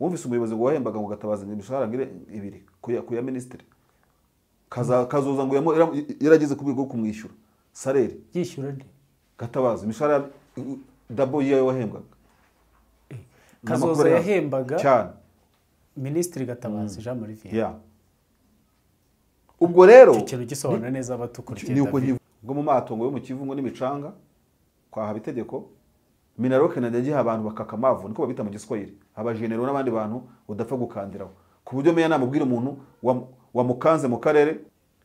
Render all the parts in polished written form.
wumvise umuyobozi ngo wahembaga ngo Gatabazi imishahara ngire 2 ku ya ministry kazoza ngo yaragize kubwigo kumwishyura salary yishyura ndi Gatabazi imishahara double yayo wahembaga kazoza yahembaga cyane ministry Gatabazi Jean Marie Vianney yeah. Ubwo rero ikintu gisobanura neza abatukurikiye nuko ngo mu matongo yo mu Kivu ngo n'imicanga kwa habitegeko minaroke nagiye abantu bakakamavu niko babita mu Giswahili abajenero n'abandi bantu udapfa gukandiraho ku buryo meya namubwira umuntu wamukanze mu karere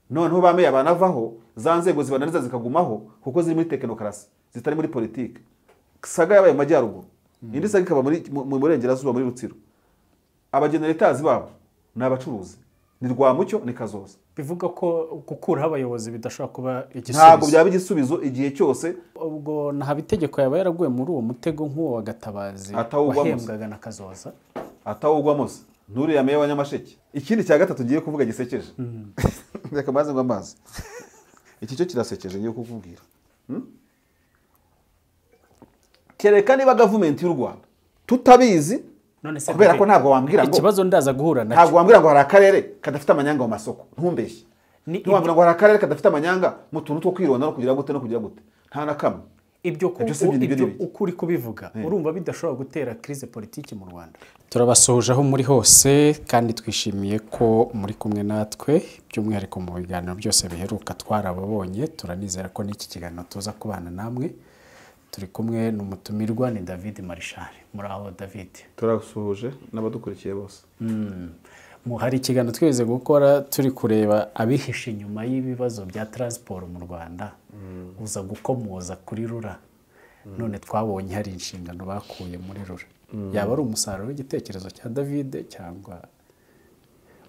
noneho bameya abanavaho za nzego zibananiza zikagumaho kuko ziri muri technocracy zitari muri politique saga yabaye majyaruguru indi saga ikaba mu burengerazuba muri Rutsiro abagenerators babo n'abacuruzi ni Rwamucyo ni Kazoza bivuga ko gukuraho abayobozi bidashobora kuba igisubizo ntabwo byaba igisubizo igihe cyose ubwo nta bitegeko yaba yaraguye muri uwo mutego nk'uwo wa Gatabazi wahembwaga na Kazoza atawugwamo nturiya meya wa Nyamasheke ikindi cya gatatu giye kuvuga gisekeje reka maze ngo amazi iki cyo kirasekeje ngiye kukubwira kereka niba government y'u Rwanda tutabizi kubera ko ntabwo wambwira ngo ikibazo ndaza guhura nacyo ntabwo wambwira ngo hari akarere kadafite amanyanga mu masoko ntumbeshye ntiwambwira ngo hari akarere kadafite amanyanga mu tuntu two kwirona no kugira gute nta na kamwe ibyo ukuri kubivuga urumva bidashobora gutera crise politique mu Rwanda turabasoje aho muri hose kandi twishimiye ko muri kumwe natwe by'umwihariko mu biganiro byose biheruka twarababonye turanizera ko n'iki kiganiro tuza kubana namwe turi kumwe n'umutumirwa ni David Marishal muri aho David turasuhuje n'abadukurikiye bose mu hari ikiganiro tweze gukora turi kureba abihishe inyuma y'ibibazo bya transport mu Rwanda uza gukomoza kuri rura none twabonye hari inshingano bakuye muri rura yaba ari umusaruro w'igitekerezo cya David cyangwa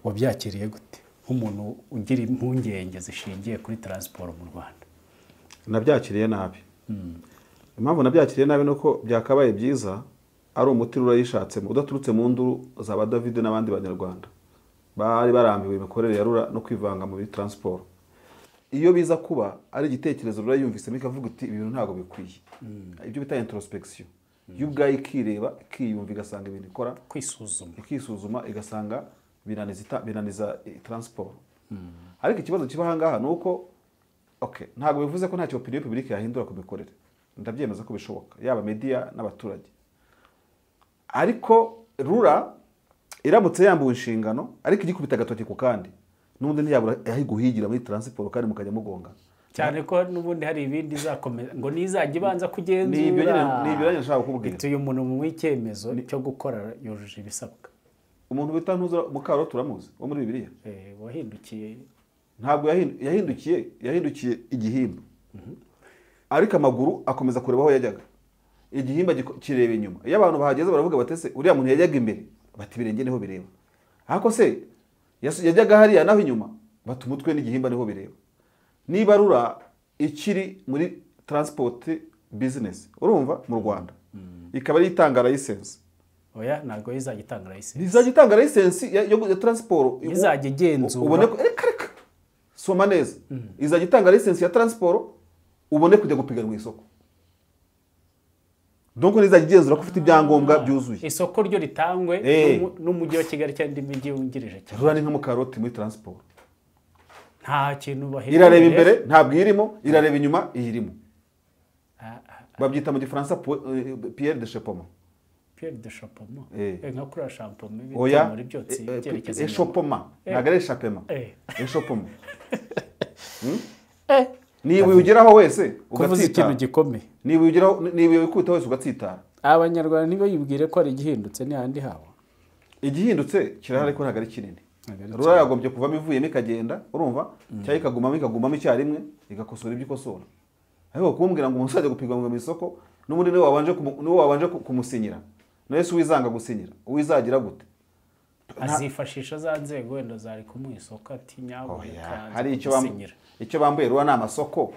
wabyakiriye gute nk'umuntu ugira impungenge zishingiye kuri transport mu Rwanda nabyakiriye nabi impamvu nabyakiriye nabi nuko byakabaye byiza ari umuti rurayishatse udaturutse mu nduru za David n'abandi banyarwanda bari barambiwe imikorere ya rura no kwivanga mu transport iyo biza kuba ari igitekerezo rurayumvise mikavuga uti ibintu ntago bikwiye ibyo bita introspection y'ubwayi kireba kiyumva igasanga ibintu ikora kwisuzuma igasanga binaniza transport ariko ikibazo kiba hangaha nuko okay ntago bivuze ko ntacyo opinion publique yahindura ku mikorere ndabyemeza ko bishoboka yaba media n'abaturage ariko rura iramutse yambuwe inshingano ariko igikubita gatoki ku kandi n'ubundi ntiyabura yahiguhigira muri transport kandi mukajya mugonga cyane ko n'ubundi hari ibindi zakomeza ngo nizajya ibanza kugenzura ni ibyo nashaka kubwira bituye umuntu mu icyemezo cyo gukora yujuje ibisabwa umuntu bita ntuza mukaro turamuzi wo muri Bibiliya wahindukiye ntabwo yahindukiye igihimba ariko amaguru akomeza kureba aho yajyaga igihimba kireba inyuma iyo abantu bahageze baravuga batese uriya muntu yajyaga imbere bati birenge niho bireba ariko se yajyaga hariya naho inyuma bati umutwe n'igihimba niho bireba niba rura ikiri muri transport business urumva mu Rwanda ikaba ari itanga license oya ntago izagitanga license izagitanga license yo transport izagigenzura ubone reka soma neza izagitanga license ya transport ubone kujya gupiganwa mu isoko donc nizagigenzura ko ufite ibyangombwa byuzuye isoko ryo ritangwe n'umujyi wa Kigali cyangwa indi mijyi wungirije cyane rura ni nka mukaroti muri transport nta kintu bahera irareba imbere ntabwo irimo irareba inyuma iyirimo babyita mu gifaransa Pierre de Chapeau nka kuri shampoma oya muri byotsi byerekeza eshopoma ntabwo ari eshapema eshopoma niba ugeraho wese ugatsitara ikintu gikomeye niba wikubita wese ugatsitara abanyarwanda niba yibwire ko ari igihindutse ni handi hawo igihindutse kirahari ko ntabwo ari kinini rura yagombye kuvamo ivuyemo ikagenda urumva cyangwa ikagumamo icyarimwe igakosora ibyo ikosora ariko kumbwira ngo umuntu ajya gupigwa mu isoko n'ubundi niwe wabanje kumusinyira nawe se uwizanga gusinyira uwizagira gute azifashisha za nzego wenda zari kumuha isoko ati nyabo hari icyo bambuye rura ni amasoko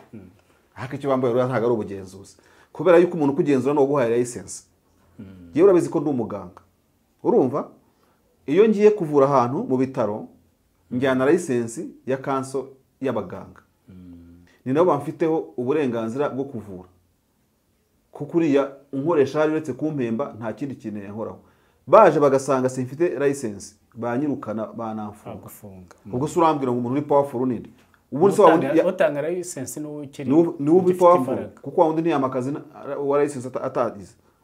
ariko icyo bambuye rura ntabwo ari ubugenzuzi kubera yuko umuntu ukugenzura ni uguhaye license yewe urabizi ko ndi umuganga urumva iyo ngiye kuvura ahantu mu bitaro njyana license ya kanso y'abaganga ni nabo bamfiteho uburenganzira bwo kuvura kuko uriya unkoresha hari uretse kumpemba nta kindi kintu yankoraho baje bagasanga simfite license banyirukana banamfunga bagufunga ubwo se urambwira ngo umuntu uri powerful ninde ubundi se utanga license ni ubu powerful kuko wundi ntiyamakazi wa license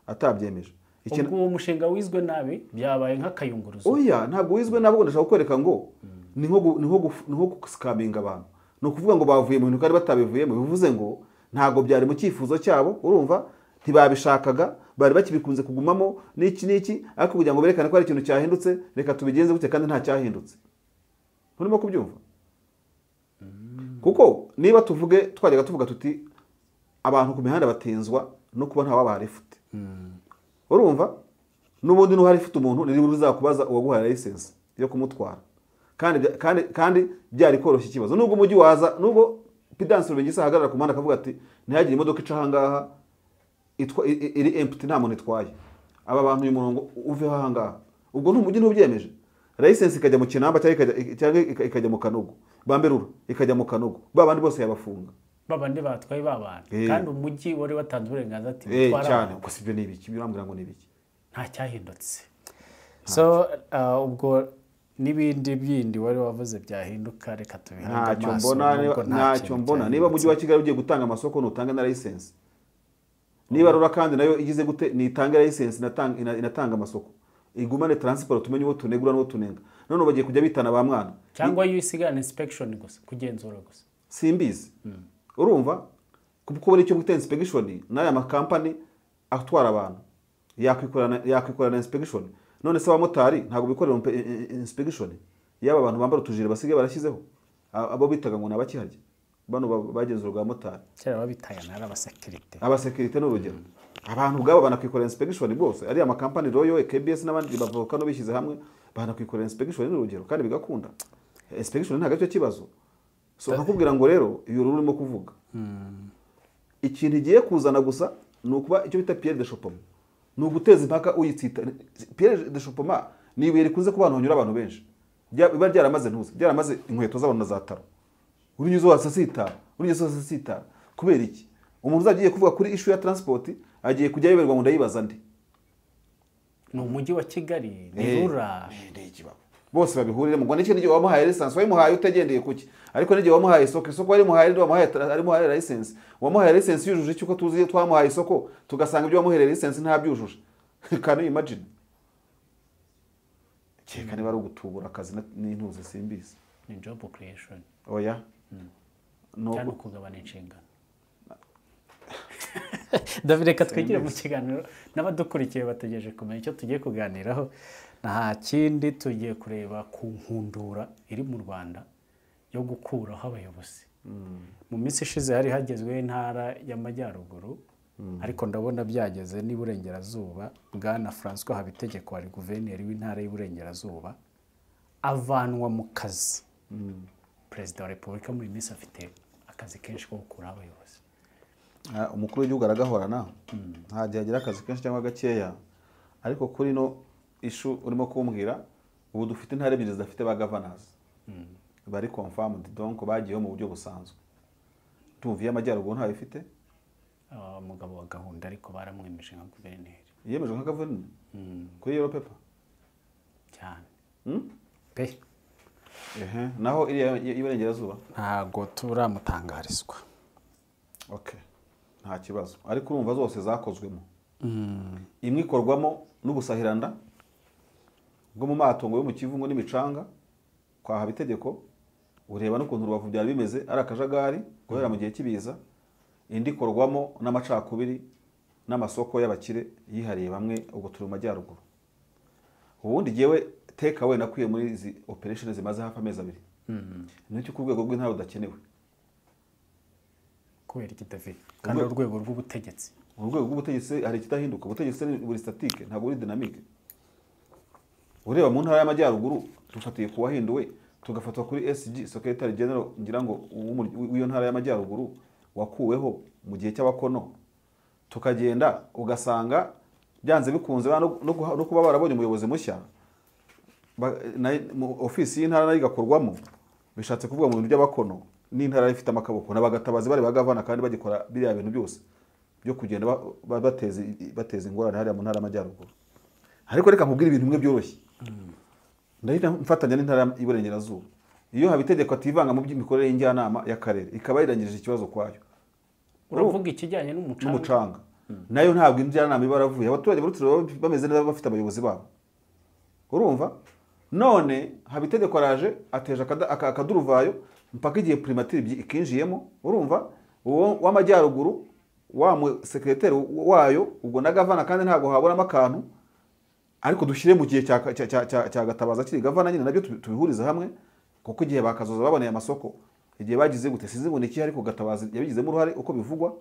atabyemeje ubwo uwo mushinga wizwe nabi byabaye nk'akayunguruzo oya ntabwo wizwe nabi ngo ndashaka kwereka ngo ni nko guskaminga abantu no kuvuga ngo bavuye mu bintu kandi batabivuyemo bivuze ngo ntabwo byari mu cyifuzo cyabo urumva ntibabishakaga bari bakibikunze kugumamo n'iki ariko kugira ngo berekane ko ari ikintu cyahindutse reka tubigenze gute kandi nta cyahindutse nturimo kubyumva kuko niba twajyaga tuvuga tuti abantu ku mihanda batenzwa no kuba nta wabaha rifute urumva n'ubundi n'uhari ifite umuntu niri uzakubaza uwaguhaye license yo kumutwara kandi byari koroshya ikibazo nubwo umujyi waza nubwo Pidansi Rubengisa ahagarara ku muhanda akavuga ati ntihagire imodoka ica ahangaha iri empty nta muntu itwaye aba bantu uyu murongo uveho ahangaha ubwo n'umujyi ntubyemeje license ikajya mu Kinamba cyangwa ikajya mu Kanogo Bamberura ikajya mu Kanogo babandi bose yabafunga babandi batwaye babana kandi umujyi wari watanze uburenganzira ati bitwara cyane uko sibyo nibiki birambwira ngo nibiki nta cyahindutse so ubwo n'ibindi bindi wari wavuze byahinduka reka tubihange amaso ntacyo mbona niba umujyi wa Kigali ugiye gutanga amasoko nutanga na license niba rura kandi nayo igize gute nitanga license inatanga amasoko igumane transport tumenye uwo tunegura n'uwo tunenga none bagiye kujya bitana ba mwana cyangwa yusigana inspection gusa kugenzura gusa simbizi urumva kuko bari cyo gute inspection n'aya makampani atwara abantu yakwikorana inspection none se abamotari ntabwo bikorera inspection yaba abantu bambara utujire basigaye barashyizeho abo bitaga ngo nabakiharye bano bagenzura bwa motari cyera babitaye nara abasekirite n'urugero abantu ubwabo banakwikorera inspection bose ari amakampani Royal KBS n'abandi bavuka no bishyize hamwe banakwikorera inspection n'urugero kandi bigakunda inspection nta gace kibazo so nakubwira ngo rero iyo rurimo kuvuga ikintu igiye kuzana gusa ni ukuba icyo bita Pierre de Chopin ni uguteza impaka uyitsita Pierre de Chopin ni ibuye rikunze ku bantu banyura abantu benshi biba byaramaze inkweto z'abantu na zataro urunyuzo wasasita kubera iki umuntu uzagiye kuvuga kuri issue ya transport agiye kujya yeberwa ngo ndayibaza ndi ni umujyi wa Kigali ni rura bose babihurire mu Rwanda n'igihe wamuhaye license wamuhaye utagendeye kuki ariko n'igihe wamuhaye isoko wari muhaye wamuhaye license wamuhaye license yujuje cyuko tuzi twamuhaye isoko tugasanga ibyo wamuhaye license nta byujuje kandi imagine cyeka niba ari ugutubura akazi n'intuze simbizi ni job creation oya no kugabana inshingano David twegire mu kiganiro n'abadukurikiye bategereje kumenya icyo tugiye kuganiraho nta kindi tugiye kureba ku nkundura iri mu Rwanda yo gukuraho abayobozi mu minsi ishize hari hagezweho intara y'amajyaruguru ariko ndabona byageze n'iburengerazuba bwana François Habitegeko wari guverineri w'intara y'Iburengerazuba avanwa mu kazi Perezida wa Repubulika muri minsi afite akazi kenshi ko gukuraho abayobozi umukuru w'igihugu aragahorana ntajya agira akazi kenshi cyangwa gakeya ariko kuri no ishu urimo kumbwira ubu dufite intare ebyiri zidafite ba governors bari confirmed donc bagiyeho mu buryo busanzwe tumviye amajyaruguru ntayo ifite umugabo wa gahunda ariko baramwemeje nka guverineri yemeje nka guverineri kuri Yellow Paper cyane pe naho y'Iburengerazuba ntago turamutangarizwa okay nta kibazo ariko urumva zose zakozwemo imwe ikorwamo n'ubusahiranda bwo mu matongo yo mu Kivungo n'imicanga kwa Habitegeko ureba n'ukuntu Rubavu byari bimeze ari akajagari guhera mu gihe kibiza indi ikorwamo n'amacakubiri n'amasoko y'abakire yihariye bamwe ubwo turi mu majyaruguru ubundi giyewe take away nakwiye muri izi operation zimaze hafi amezi abiri nicyo ku rwego rw'intara udakenewe kubera iki David kandi urwego rw'ubutegetsi hari ikitahinduka ubutegetsi ni buri statique ntabwo buri dynamique ureba mu ntara y'amajyaruguru dufatiye ku wahinduwe tugafatwa kuri SG Secretary General ngira ngo w'iyo ntara y'amajyaruguru wakuweho mu gihe cy'abakono tukagenda ugasanga byanze bikunze no kuba barabonye umuyobozi mushya ofisi y'intara nayo igakorwamo bishatse kuvuga mu bintu by'abakono n'intara ifite amakaboko n'abagatabazi bari bagavana kandi bagikora biriya bintu byose byo kugenda bateza ingorane hariya mu ntara y'amajyaruguru ariko reka nkubwire ibintu bimwe byoroshye ndahita mfatanya n'intara y'Iburengerazuba iyo haba itegeko ativanga mu by'imikorere y'injyanama y'akarere ikaba yirangirije ikibazo kwayo uravuga ikijyanye n'umucanga nayo ntabwo injyanama iba yaravuye abaturage b'Urutsiro bameze neza bafite abayobozi babo urumva none haba itegeko araje ateje akaduruvayo mpaka igihe primatire ikinjiyemo urumva uwo w'amajyaruguru wa mu secrétaire wayo ubwo na gavana kandi ntabwo haburamo akantu ariko dushyire mu gihe cya Gatabazi akiri gavana nyine nabyo tubihuriza hamwe kuko igihe bakazoza baboneye amasoko igihe bagize gute siziboneki ariko Gatabazi yabigizemo uruhare uko bivugwa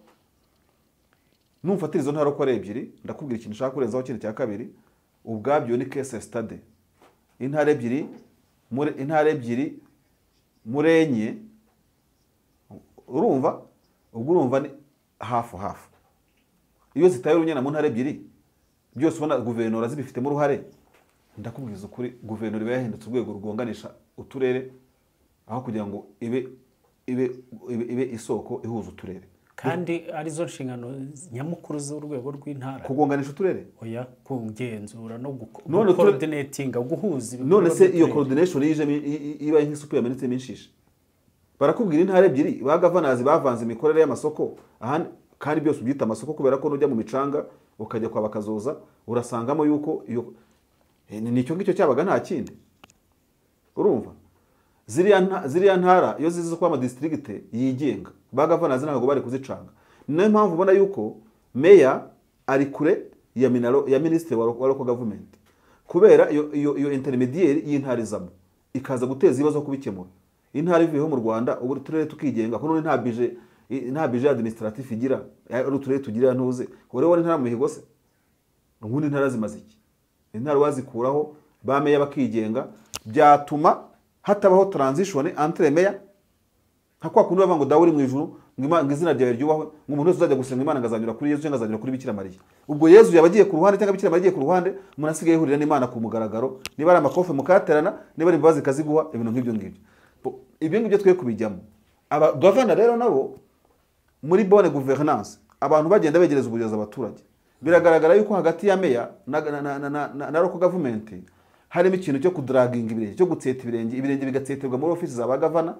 numfatira izo ntara uko ari ebyiri ndakubwira ikintu ushaka kurenzaho kindi cya kabiri ubwabyo ni case study intara ebyiri murenye urumva ubwo urumva ni hafu iyo zitaye urunyana mu ntara ebyiri byose ubona guverinora zibifitemo uruhare ndakubwiza ukuri guverinora iba yahindutse urwego rugonganisha uturere aho kugira ngo ibe isoko ihuza uturere kandi arizo nshingano nyamukuru z'urwego rw'intara kugonganisha uturere oya kugenzura no coordinating guhuza none se iyo coordination iba nk'isupu ya minute minshishe barakubwira intara ebyiri ba governors bavanze imikorere y'amasoko ahandi kandi byose ubyita amasoko kubera ko nujya mu micanga ukajya kwa bakazoza urasangamo yuko iyo nicyo ngicyo cyabaga nta kindi urumva ziriya ntara iyo zizi kwa ama district yigenga ba governors ntabwo bari kuzicanga niyo mpamvu ubona yuko meya ari kure ya ministre wa local government kubera iyo intermediary y'intara izamo ikaza guteza ibibazo kubikemura intara ivuyeho mu Rwanda ubu turere tukigenga kuko nta budget administratif igira ari uturere tugira ntuze urebe intara mu mihigo se ubundi intara zimaze iki intara wazikuraho ba meya bakigenga byatuma hatabaho transition entre meya hakwa kundi bava ngo dawuri mu ijuru ngo izina ryawe ryubahwe umuntu wese uzajya gusenga Imana ngazanyura kuri Yesu cyangwa ngazanyura kuri Bikira Mariya ubwo Yesu yabagiye ku ruhande cyangwa Bikira Mariya ku ruhande umuntu asigaye yihurira n'Imana ku mugaragaro niba ari amakofe mukaterana niba ari imbabazi kaziguha ibintu nk'ibyo ngibyo ibyo ngibyo twe kubijyamo aba governor rero nabo muri bonne gouvernance abantu bagenda begereza ubuyobozi abaturage biragaragara yuko hagati ya meya na local government harimo ikintu cyo kudraginga ibirenge cyo gutseta ibirenge bigatseterwa muri office za bagavana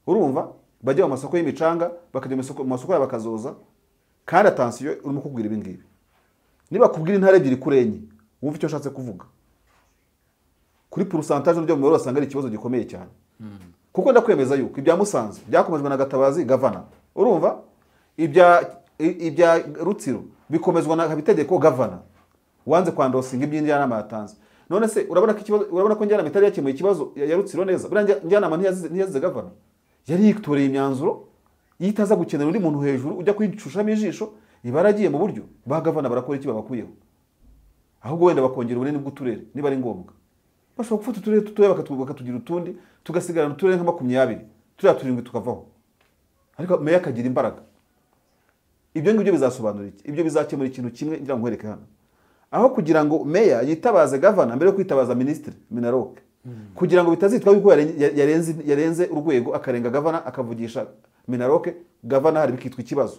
urumva bajya mu masoko y'imicanga bakajya mu masoko y'abakazoza kandi attention urimo kubwira ibi ngibi niba kubwira intare ebyiri kurenye wumva icyo nshatse kuvuga kuri pourcentage n'ibyo mu basanga ari ikibazo gikomeye cyane kuko ndakwemeza yuko ibya Musanze byakomejwe na Gatabazi gavana urumva ibya Rutsiro bikomezwa na habitegeko gavana wanze kwandosinga iby'injyanama yatanze none se urabona ko njyanama itari yakemuye ikibazo ya Rutsiro neza burya njyanama ntiyazize gavana yari yitoreye imyanzuro yitaza gukenera undi muntu hejuru ujya kwicushamo ijisho ibaragiye mu buryo ba gavana barakora iki babakuyeho ahubwo wenda bakongera ubunini bw'uturere niba ari ngombwa bashobora gufata uturere tutoya bakatugira utundi tugasigarana uturere nka 20 turiya turindwi tukavaho ariko meya akagira imbaraga ibyo ngibyo bizasobanura iki ibyo bizakemura ikintu kimwe ngira ngo nkwereke hano aho kugira ngo meya yitabaze gavana mbere yo kwitabaza ministre Minaroke kugira ngo bitazitwa yuko yarenze urwego akarenga gavana akavugisha Minaroke gavana hari bikitwa ikibazo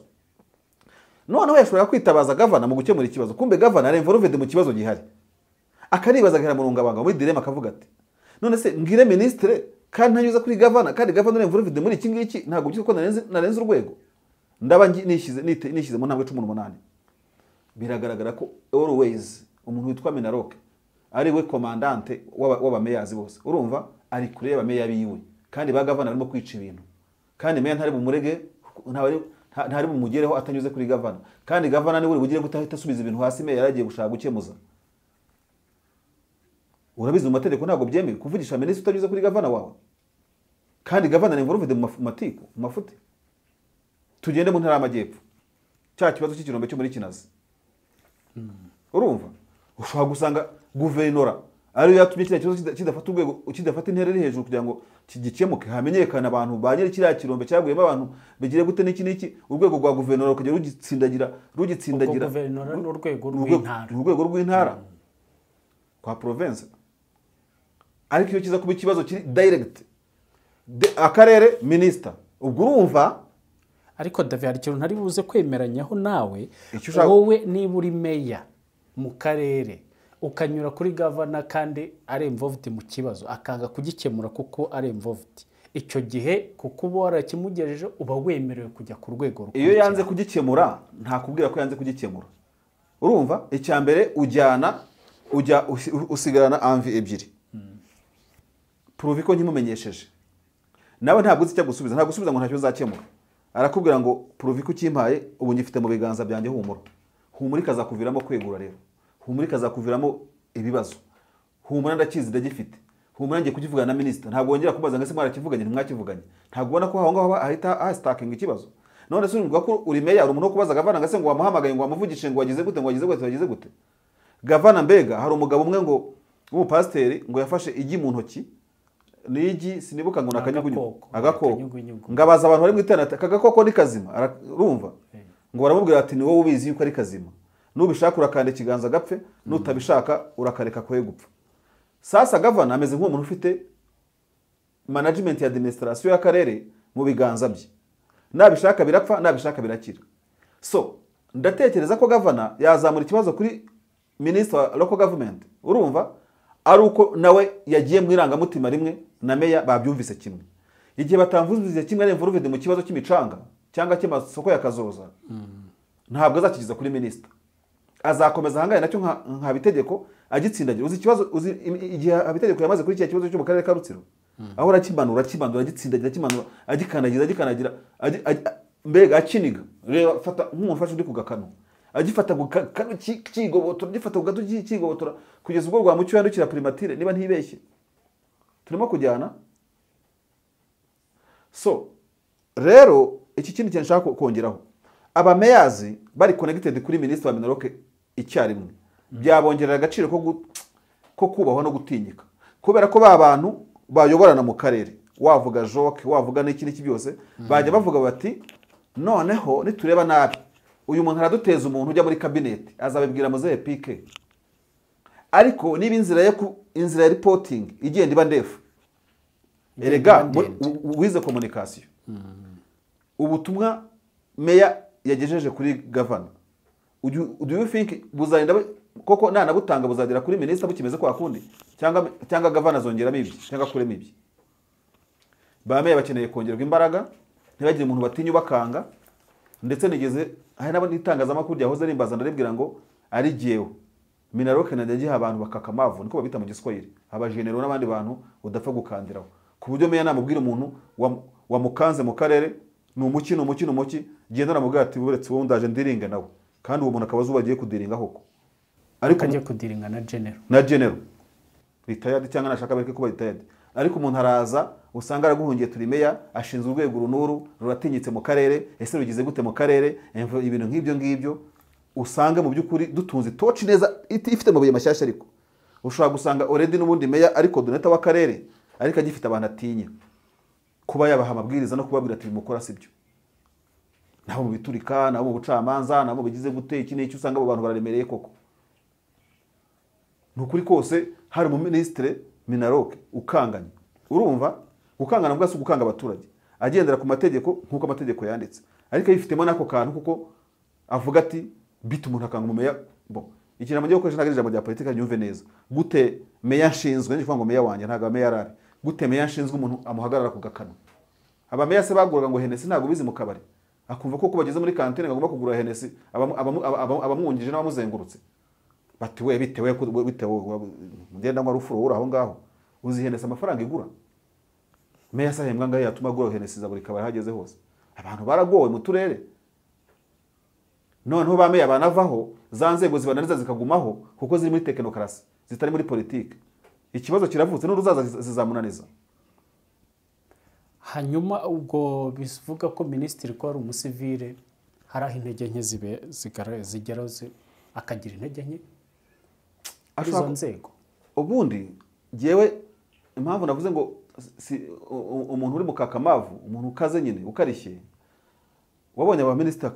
none yashobora kwitabaza gavana mu gukemura ikibazo kumbe gavana ari involved mu kibazo gihari akaribaza gahera mu rungabanga muri dilema akavuga ati none se ngire ministre kandi ntanyuza kuri gavana kandi gavana ari involved muri iki ngiki ntabwo byitwa ko narenze urwego ndaba nishize mu ntambwe 18 biragaragara ko always umuntu witwa Minaroke ari we commandante w'abameyazi bose urumva ari kureba meya biwe kandi bagavana barimo kwica ibintu kandi meya ntari bumurege ntari bumugereho atanyuze kuri gavana kandi gavana ni we bugire gutahita asubiza ibintu hasi meya yaragiye gushaka gukemuza urabizi mu mategeko ntabwo byemewe kuvugisha ministre utanyuze kuri gavana wawe kandi gavana ni involved mu matiko mu mafuti tugende mu ntara y'amajyepfo cya kibazo cy'ikirombe cyo muri Kinazi urumva ushobora gusanga guverinora ariyo yatumye kiriya kibazo kidafata urwego kidafata intera iri hejuru kugira ngo kigikemuke hamenyekana abantu banyere kiriya kirombe cyaguyemo abantu bigire gute n'iki urwego rwa guverinora rukajya rugitsindagira guverinora n'urwego rw'intara kwa province ariko iyo kiza kuba ikibazo kiri direct akarere minister ubwo urumva ariko David hari ikintu ntari buze kwemeranyaho nawe wowe niba uri meya mu karere ukanyura kuri gavana kandi ari involved mu kibazo akanga kugikemura kuko ari involved, icyo gihe kuko uba warakimugejeje uba wemerewe kujya ku rwego rukurikira. Iyo yanze kugikemura ntakubwira ko yanze kugikemura, urumva icya mbere ujya usigarana amvi ebyiri, puruvi ko nkimumenyesheje nawe ntabwo uzi icyo gusubiza, ntabwo usubiza ngo ntacyo uzakemura, arakubwira ngo puruvi ko ukimpaye ubu ngifite mu biganza byanjye, humura ikazakuviramo kwegura, rero humura ikazakuviramo ibibazo, humura ndakizi ndagifite, humura ngiye kugivugana na minisita, ntabwo wongera kubaza ngo ese mwarakivuganye ntimwakivuganye, ntabwo ubona ko aho ngaho hahita hasitakinga ikibazo. None se urumva ko uri meya, uri umuntu wo kubaza gavana ngo ese ngo wamuhamagaye ngo wamuvugishe ngo wagize gute. Gavana mbega hari umugabo umwe ngo w'umupasiteri ngo yafashe igi mu ntoki, n'igi sinibuka ngo nakanyugunyugu, agakoko, ngabaza abantu bari mu internet, aka gakoko ni kazima, urumva ngo baramubwira ati ni wowe ubizi yuko ari kazima, nubishaka urakanda ikiganza gapfe, nutabishaka urakareka kwe gupfa. Sasa gavana ameze nk'umuntu ufite management ya administration y'akarere mu biganza bye, nabishaka birapfa, nabishaka birakira. So ndatekereza ko gavana yazamura ikibazo kuri minister wa local government, urumva ari uko nawe yagiye mu irangamutima rimwe na meya babyumvise kimwe. Igihe batamvuze kimwe ari involved mu kibazo cy'imicanga cyangwa cy'amasoko yakazoza, ntabwo azakigiza kuri minister, azakomeza hangaye nacyo nka bitegeko agitsindagira. Uzi ikibazo, uzi igihe abitegeko yamaze kuri cyo kibazo cyo mu karere ka Rutsiro, aho arakimanura agitsindagira, akimanura agikanagira mbega akiniga, reba fata nk'umuntu ufashe uri kugakano, agifata gukano kigobotora, agifata kugato kigobotora kugeza ubwo rwa mucyo yandukira primatire, niba ntibeshye turimo kujyana. So rero iki kintu nshaka kongeraho, abameyazi bari connected kuri minisitiri wa Minaloke icyarimwe byabongerera agaciro ko kubahwa no gutinyika, kubera ko ba bantu bayoborana mu karere, wavuga joke wavuga n'iki byose bajya bavuga bati noneho nitureba nabi uyu muntu araduteza umuntu ujya muri cabinet, azabibwira muzehe PK, ariko niba inzira ya reporting igenda iba ndefu, erega wize communication, ubutumwa meya yagejeje kuri gavana, do you think buzarinda koko nanabutanga buzagera kuri minisita bukimeze kwa kundi, cyangwa gavana zongeramo ibyo cyangwa kuremo ibyo? Ba meya bakeneye kongerwa imbaraga, ntibagire umuntu batinya bakanga. Ndetse nigeze hari nabo nitangazamakuru yahoze rimbaza ndaribwira ngo ari giyeho Minaloke najya abantu bakakamavu, niko babita mu Giswahili, abajenero n'abandi bantu udapfa gukandiraho, ku buryo meya namubwira umuntu wamukanze mu karere ni umuki genda namubwira ati buretse wowe ndaje ndiringa nawe, kandi uwo muntu akabaza ubagiye kudiringa hoko, ariko agiye kudiringa na general retired cyangwa nashaka bareke kuba retired, ariko umuntu araza usanga araguhungiye turi meya ashinzwe urwego runuru ruratinyitse mu karere, ese rugize gute mu karere, ibintu nk'ibyo usange mu by'ukuri dutunze toci neza ifite amabuye mashyashya, ariko ushobora gusanga already n'ubundi meya ariko doneta w'akarere ariko agifite abantu atinya kuba yabaha amabwiriza no kubabwira ati bimukora sibyo, nabo mu biturika, nabo mu bucamanza, nabo bigize gute iki n'icyo, usanga abo bantu bararemereye koko. Nukuri kose hari mu ministre Minaloke ukanganye, urumva gukangana bwase gukanga abaturage, agendera ku mategeko nkuko amategeko yanditse, ariko yifitemo nako kantu kuko avuga ati bita umuntu akanga mu meya. Ikintu amajye gukoresha nagirije ijambo rya politika nyumve neza, gute meya nshinzwe nje ngo meya wanje ntaga meya arari, gute meya nshinzwe umuntu amuhagarara ku gakano. Aba meya se baguraga ngo Henesi ntago bizi mu kabari, akumva ko bageze muri kantine agomba kugura Henesi, abamwungije n'abamuzengurutse bati we bitewe ngenda ngo rufuro uri aho ngaho uzi Henesi amafaranga igura. Meya sahembwa ngaho yatuma agura Henesi za buri kabari hageze hose, abantu baragowe mu turere. Noneho ba meya banavaho, za nzego zibananiza zikagumaho kuko ziri muri technocracy zitari muri politike. Ikibazo kiravutse n'uruzaza zizamunaniza. Hanyuma ubwo bivuga ko minisitiri ko ari umusivile, hari aho intege nke zigeraho akagira intege nke izo nzego. Ubundi ngewe impamvu navuze ngo umuntu uri mu kakamavu, umuntu ukaze nyine ukarishye, wabonye aba minisitiri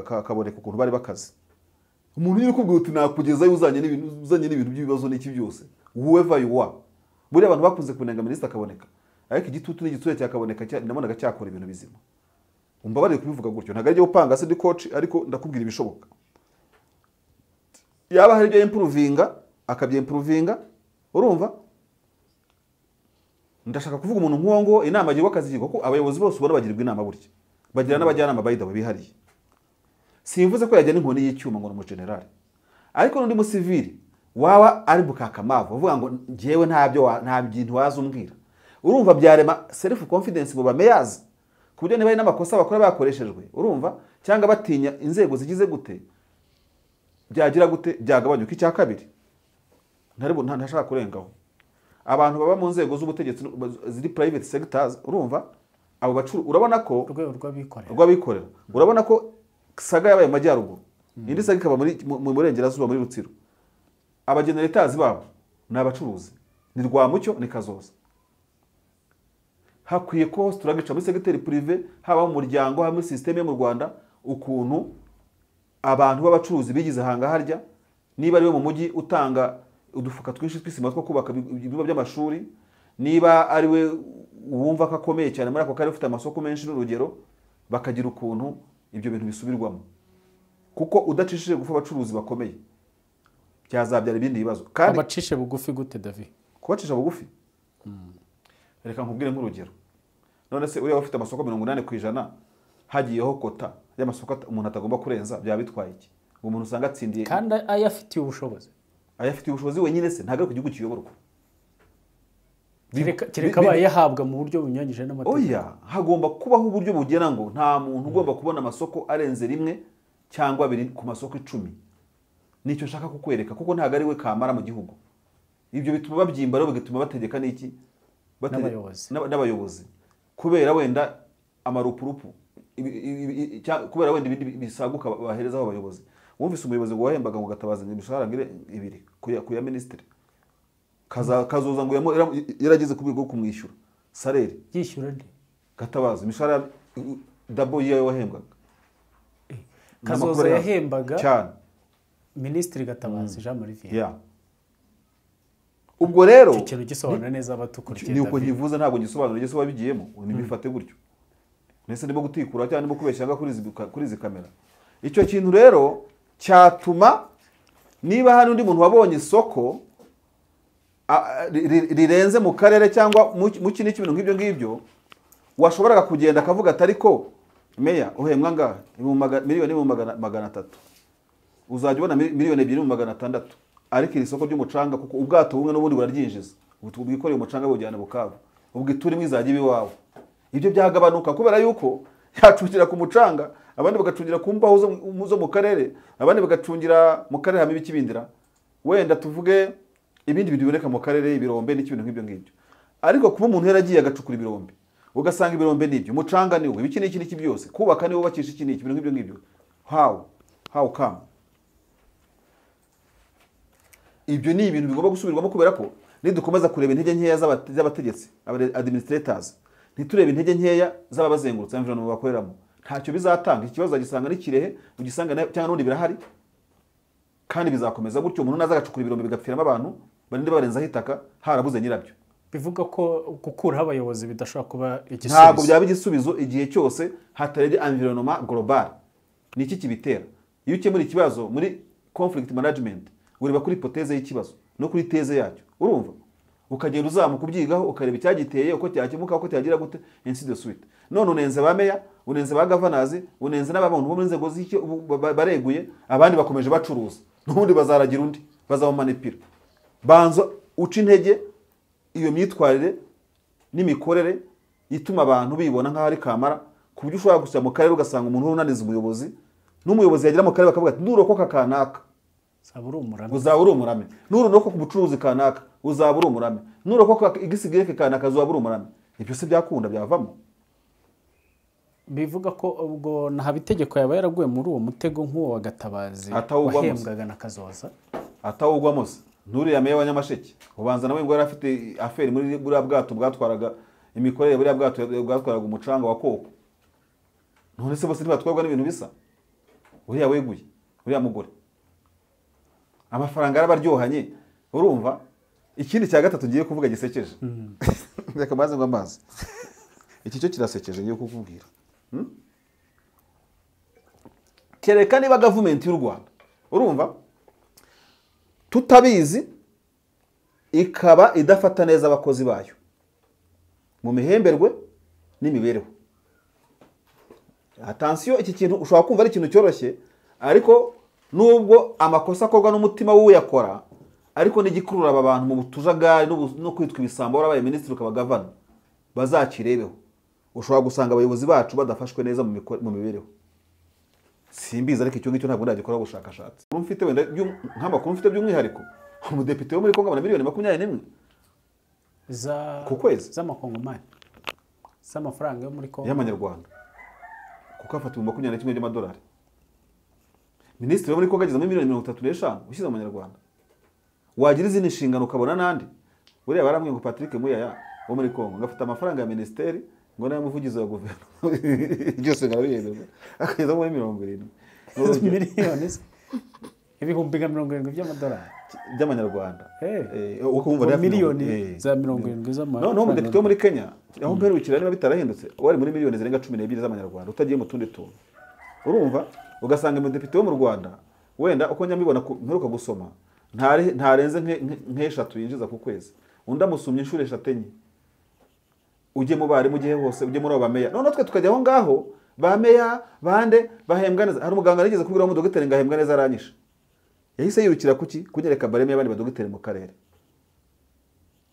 akaboneka ukuntu bari bakaze. Umuntu uri kubwira uti nakugezayo uzanye n'ibintu by'ibibazo n'iki byose, whoever you are. Buri abantu bakunze kunenga minisitiri akaboneka, ariko igitutu n'igitsure cyakaboneka nabonaga cyakora ibintu bizima. Umva bari kubivuga gutyo, ntago ari upanga se ndi coach, ariko ndakubwira ibishoboka. Yaba hari ibyo improvinga akabyimprovinga, urumva? Ndashaka kuvuga umuntu nk'uwo ngo inama agirwa akazi kuko abayobozi bose ubona bagirwa inama burya. Bagira n'abajyanama bayidabo bihariye. Simvuze ko yajya n'inkoni y'icyuma ngo mu general. Ariko n'undi musivili waba ari bukakamavu uvuga ngo ngewe nta bintu wazumbwira. Urumva byarema self confidence mu bameyazi. Kubyo niba ari n'amakosa bakora bakoreshejwe, urumva? Cyangwa batinya inzego zigize gute? Byagira gute? Byagabanyuka. Icya kabiri. Ntashaka kurengaho. Abantu baba mu nzego z'ubutegetsi ziri private sectors, urumva? Abo bacuru urabona ko rw'abikorera. Urabona ko saga yabaye mu majyaruguru. Indi saga ikaba mu burengerazuba muri Rutsiro. Abageneretazi babo ni abacuruzi. Ni Rwamucyo ni Kazoza. Hakwiye ko turagica muri segiteri privé, haba mu muryango, haba muri systeme mu Rwanda, ukuntu abantu b'abacuruzi bigize hanga harya, niba ari we mu mujyi utanga udufuka twinshi twisima two kubaka ibigo by'amashuri, niba ari we wumva ko akomeye cyane muri ako kare ufite amasoko menshi n'urugero, bakagira ukuntu ibyo bintu bisubirwamo. Kuko udacishije gufa abacuruzi bakomeye byazabyara ibindi bibazo. Kandi abacishe bugufi gute David? Kubacisha bugufi? Reka nkubwire nk'urugero. None se uriya ufite amasoko 80% hagiyeho kota y'amasoko umuntu atagomba kurenza, byaba bitwaye iki? Umuntu usanga atsindiye kandi ayafitiye ubushobozi. Ayafitiye ubushobozi wenyine se ntago ku gihugu kiyoborwa. Kireka bayahabwa mu buryo bunyanyije n'amategeko. Oya, hagomba kubaho uburyo bugena ngo nta muntu ugomba kubona amasoko arenze rimwe cyangwa abiri ku masoko 10. Nicyo nshaka kukwereka kuko ntago ari we kamara mu gihugu. Ibyo bituma babyimba rero bigatuma bategeka n'iki? N'abayobozi. Kubera wenda amarupurupu kubera wenda ibindi bisaguka baherezaho abayobozi. Wumvise umuyobozi ngo Yahembaga ngo Gatabazi imishahara ngire 2 ku ya ministre. Kazoza ngo yaragize ku rwego kumwishyura salaire. Yishyura nde? Gatabazi imishahara double ya Yahembaga. Kazoza Yahembaga cyane. Ministre Gatabazi Jean Marie Vianney. Yeah. Ubwo rero ikintu gisobanura neza abatukurikiye. Ni uko nkivuze ntabwo gisobanura gisoba bigiyemo. Nibifate gutyo. Nese ndimo gutikura cyane ndimo kubeshyaga kuri izi kamera. Icyo kintu rero cyatuma niba hari undi muntu wabonye isoko rirenze mu karere cyangwa mu kintu cy'ibintu nk'ibyo ngibyo, washoboraga kugenda akavuga atari ko meya uhembwa ngahe miliyoni 300, uzajya ubona miliyoni 2,600, ariko iri soko ry'umucanga kuko ubwato bumwe n'ubundi buraryinjiza ubwikoreye umucanga bujyana Bukavu, ubwo iturimo izajya ibiwawe. Ibyo byagabanuka kubera yuko yacungira ku mucanga, abandi bagacungira ku mbaho zo mu karere, abandi bagacungira mu karere hamwe ibikibindira, wenda tuvuge ibindi biboneka mu karere ibirombe n'ikibintu nk'ibyo ngibyo. Ariko kuba umuntu yaragiye agacukura ibirombe, ugasanga ibirombe n'ibyo umucanga niwo ibiki n'iki byose, kubaka niwo bakisha iki n'iki ibintu nk'ibyo ngibyo, how come? Ibyo ni ibintu bigomba gusubirwamo kubera ko nidukomeza kureba intege nkeya z'abategetsi administrators, ntiturebe intege nkeya z'ababazengurutse environment bakoreramo, ntacyo bizatanga. Ikibazo agisanga ni Kirehe, ugisanga cyangwa n'undi birahari, kandi bizakomeza gutyo. Umuntu naza agacukura ibirombe bigapfiramo abantu barinde barenzaho itaka harabuze nyirabyo. Bivuga ko gukuraho abayobozi bidashobora kuba igisubizo. Ntabwo byaba igisubizo igihe cyose hatarebye environment global. Ni iki kibitera? Iyo ukemura ikibazo muri conflict management ureba kuri hypothèse y'ikibazo no kuri teze yacyo, urumva? Ukagenda uzamuka kubyigaho ukareba icyagiteye uko cyakemuka uko cyagira gute ainsi de suite. None unenze ba meya, unenze ba governors, unenze n'abantu bo mu nzego z'icyo bareguye, abandi bakomeje bacuruza, n'ubundi bazaragira undi bazabamanipira. Banza uca intege iyo myitwarire n'imikorere ituma abantu bibona nk'aho ari kamara, ku buryo ushobora gusya mu karere ugasanga umuntu unaniza umuyobozi, n'umuyobozi yagira mu karere bakavuga ati nurokoka kanaka uzaba uri umurame, nurokoka ku bucuruzi kanaka uzaba uri umurame, nurokoka igisigireke kanaka uzaba uri umurame. Ibyo se byakunda byavamo. Bivuga ko ubwo nta bitegeko yaba yaraguye muri uwo mutego nk'uwo wa Gatabazi wahembwaga na Kazoza atawugwamo se. Nturiya meya wa Nyamasheke ubanza nawe ngo yari afite affaire muri buriya bwato bwatwaraga imikorere buriya bwato bwatwaraga umucanga wa koko. None se bose ntibatwarwa n'ibintu bisa? Uriya weguye, uriya mugore amafaranga arabaryohanye, urumva? Ikindi cya gatatu ngiye kuvuga gisekeje. Reka maze ngo amazi. Iki cyo kirasekeje ngiye kukubwira. Kereka niba government y'u Rwanda, urumva? Tutabizi ikaba idafata neza abakozi bayo mu mihemberwe n'imibereho. Attention, iki kintu ushobora kumva ari ikintu cyoroshye, ariko nubwo amakosa akorwa n'umutima w'uyakora, ariko n'igikurura aba bantu mu tujagari no kwitwa ibisambo barabaye minisitiri ukaba gavana bazakirebeho. Ushobora gusanga abayobozi bacu badafashwe neza mu mibereho. Simbiza, ariko icyo ngicyo ntabwo ndagikora ubushakashatsi. Mfite wenda nk'amakuru mfite by'umwihariko, umudepite wo muri Kongo abona miliyoni 21 ku kwezi z'amakongomani, z'amafaranga yo muri Kongo y'amanyarwanda, kuko afata 21 by'amadolari. Minisitiri wo muri Kongo ageze muri miliyoni 35 ushyize mu manyarwanda. Wagira izindi nshingano ukabona nandi. Buriya baramwe ngo Patrick Muyaya wo muri Kongo ngafata amafaranga ya ministeri ngo nayo muvugizi wa guverinoma byose ngabiyemeza akageza muri 70 miliyoni ibihumbi 70 by'amadolari by'amanyarwanda. ukumva miliyoni za 70 z'amadolari. No, umudepite wo muri Kenya aho mperukira niba bitarahindutse wari muri miliyoni zirenga 12 z'amanyarwanda utagiye mu tundi tuntu. Urumva ugasanga umudepite wo mu Rwanda wenda uko nyamibona mperuka gusoma ntarenze nk'eshatu yinjiza ku kwezi, undi amusumye inshuro 3 enye. Ujye mu bari mu gihe hose, ujye muri abo bameya. None twe tukajya aho ngaho bameya bande bahembwa neza. Hari umuganga nigeze kubwira mu dogiteri ngahembwa neza aranyisha. Yahise yirukira kuki kunyereka bareme y'abandi badogiteri mu karere.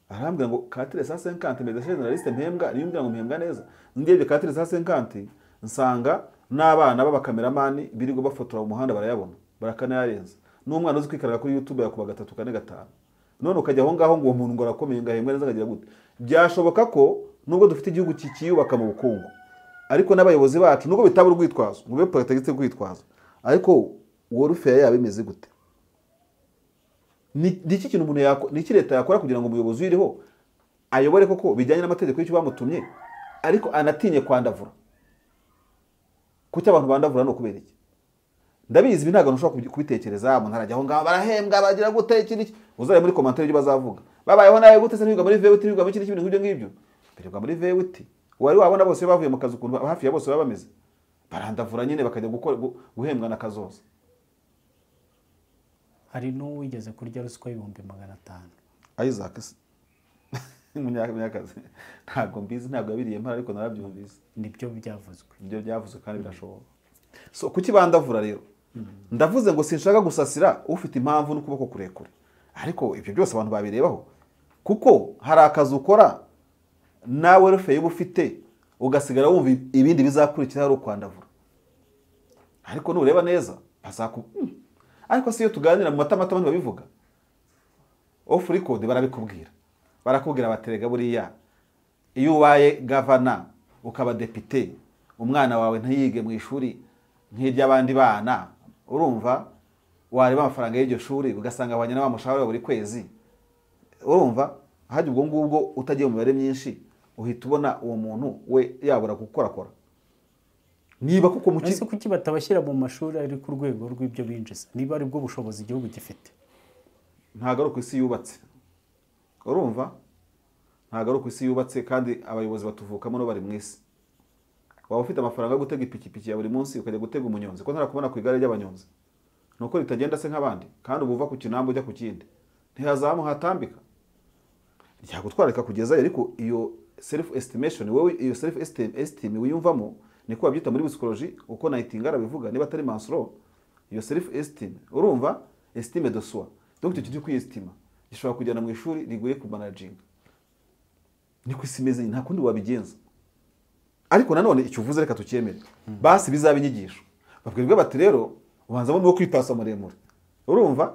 Arambwira ngo 450 médecins généralistes mpembwa, nimbwira ngo mpembwa neza. Ndebye 450 nsanga n'abana b'abakameramani birigo bafotora mu muhanda barayabona. Barakanayarenza. N'umwana uzi kwikaraga kuri YouTube yakuba 3 4 5. None ukajya aho ngaho ngo uwo muntu ngo arakomeye ngahembwa neza akagira gute. Byashoboka ko nubwo dufite igihugu kikiyubaka mu bukungu, ariko n'abayobozi bacu nubwo bitaba urwitwazo ngo be protecte kwitwaza, ariko warfare yabo imeze gute? Ni iki kintu umuntu ni iki leta yakora kugira ngo umuyobozi wiriho ayobore koko bijyanye n'amategeko y'icyo bamutumye, ariko anatinye kwandavura? Kuki abantu bandavura no kubera iki? Ndabizi ibi ntabwo nshobora kubitekereza. Umuntu arajya aho ngaho barahembwa bagira gute iki uzaye muri commentaire y'ibyo bazavuga. Babayeho nawe gute se niga muri VWT niga muri kintu nk'ibyo ngibyo. Birirwa muri VWT. Wari wabona bose bavuye mu kazi ukuntu hafi ya bose baba bameze. Barandavura nyine bakajya guhembwa na kazoza. Hari n'uwigeze kurya ruswa y'ibihumbi 500. Isaac umunyakazi ntabwo mbizi, ntabwo yabiriye mpara, ariko narabyumvise. Nibyo byavuzwe. Ibyo byavuzwe kandi birashoboka. So kuki bandavura rero? Ndavuze ngo sinshaka gusasira ufite impamvu n'ukuboko kurekure, ariko ibyo byose abantu babirebaho, kuko hari akazi ukora nawe rufe ufite ugasigara wumva ibindi bizakurikira ari ukwandavura. Ariko nureba neza ariko siyo tuganira mu matama abantu babivuga off record barabikubwira, barakubwira baterega buriya iyo ubaye gavana ukaba depite umwana wawe ntiyige mu ishuri nk'iry'abandi bana, urumva wareba amafaranga y'iryo shuri ugasanga abanye n'abamushahara buri kwezi, urumva haje ubwo ngubwo utagiye mu mibare myinshi uhita ubona uwo muntu we yabura gukorakora. Niba kuko mu ese kuki batabashyira mu mashuri ari ku rwego rw'ibyo binjiza, niba ari bwo bushobozi igihugu gifite? Ntago ari ku isi yubatse, urumva ntago ari ku isi yubatse, kandi abayobozi batuvukamo no bari mu isi. Waba ufite amafaranga yo gutega ipikipiki ya buri munsi ukajya gutega umunyonzi, ko ntarakubona ku igare ry'abanyonzi, nuko ritagenda se nk'abandi, kandi ubuva ku kinambo ujya ku kindi ntihazamu hatambika ryagutwarika kugezayo. Ariko iyo self estimation wowe, iyo self esteem wiyumvamo, niko babyita muri psychology, uko Nightingale bivuga, niba atari Maslow, iyo self esteem, urumva estime de soi. Donc icyo kintu kwiyestima gishobora kujyana mu ishuri riguye ku managing, niko isimeze, nta kundi wabigenza. Ariko nanone icyo uvuze reka tukiyemere, basi bizaba inyigisho. Babwirwa bati rero ubanza no kwipasa muremure, urumva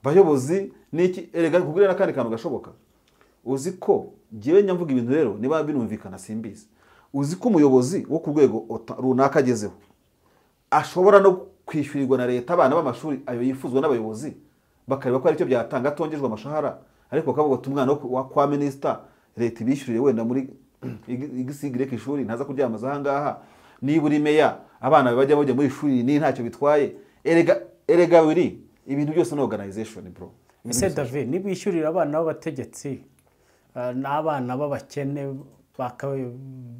bayobozi niki erega kugurira nakandi kantu gashoboka. Uzi ko giye nyamvuga ibintu rero niba binumvikana simbizi, uzi ko umuyobozi wo ku rwego runaka agezeho ashobora no kwishyurirwa na leta abana b'amashuri ayo yifuzwa n'abayobozi, bakareba ko ari cyo byatanga atongejwe amashahara, ariko bakavuga ati umwana wa kwa minister leta ibishyurire wenda muri igisigreke ishuri ntaza kuryamaza aha ngaha, niba uri meya abana bajya muri ishuri ni ntacyo bitwaye. Erega biri ibintu byose no organization bro. Ese David niba ishyurira abana b'abategetsi n'abana b'abakene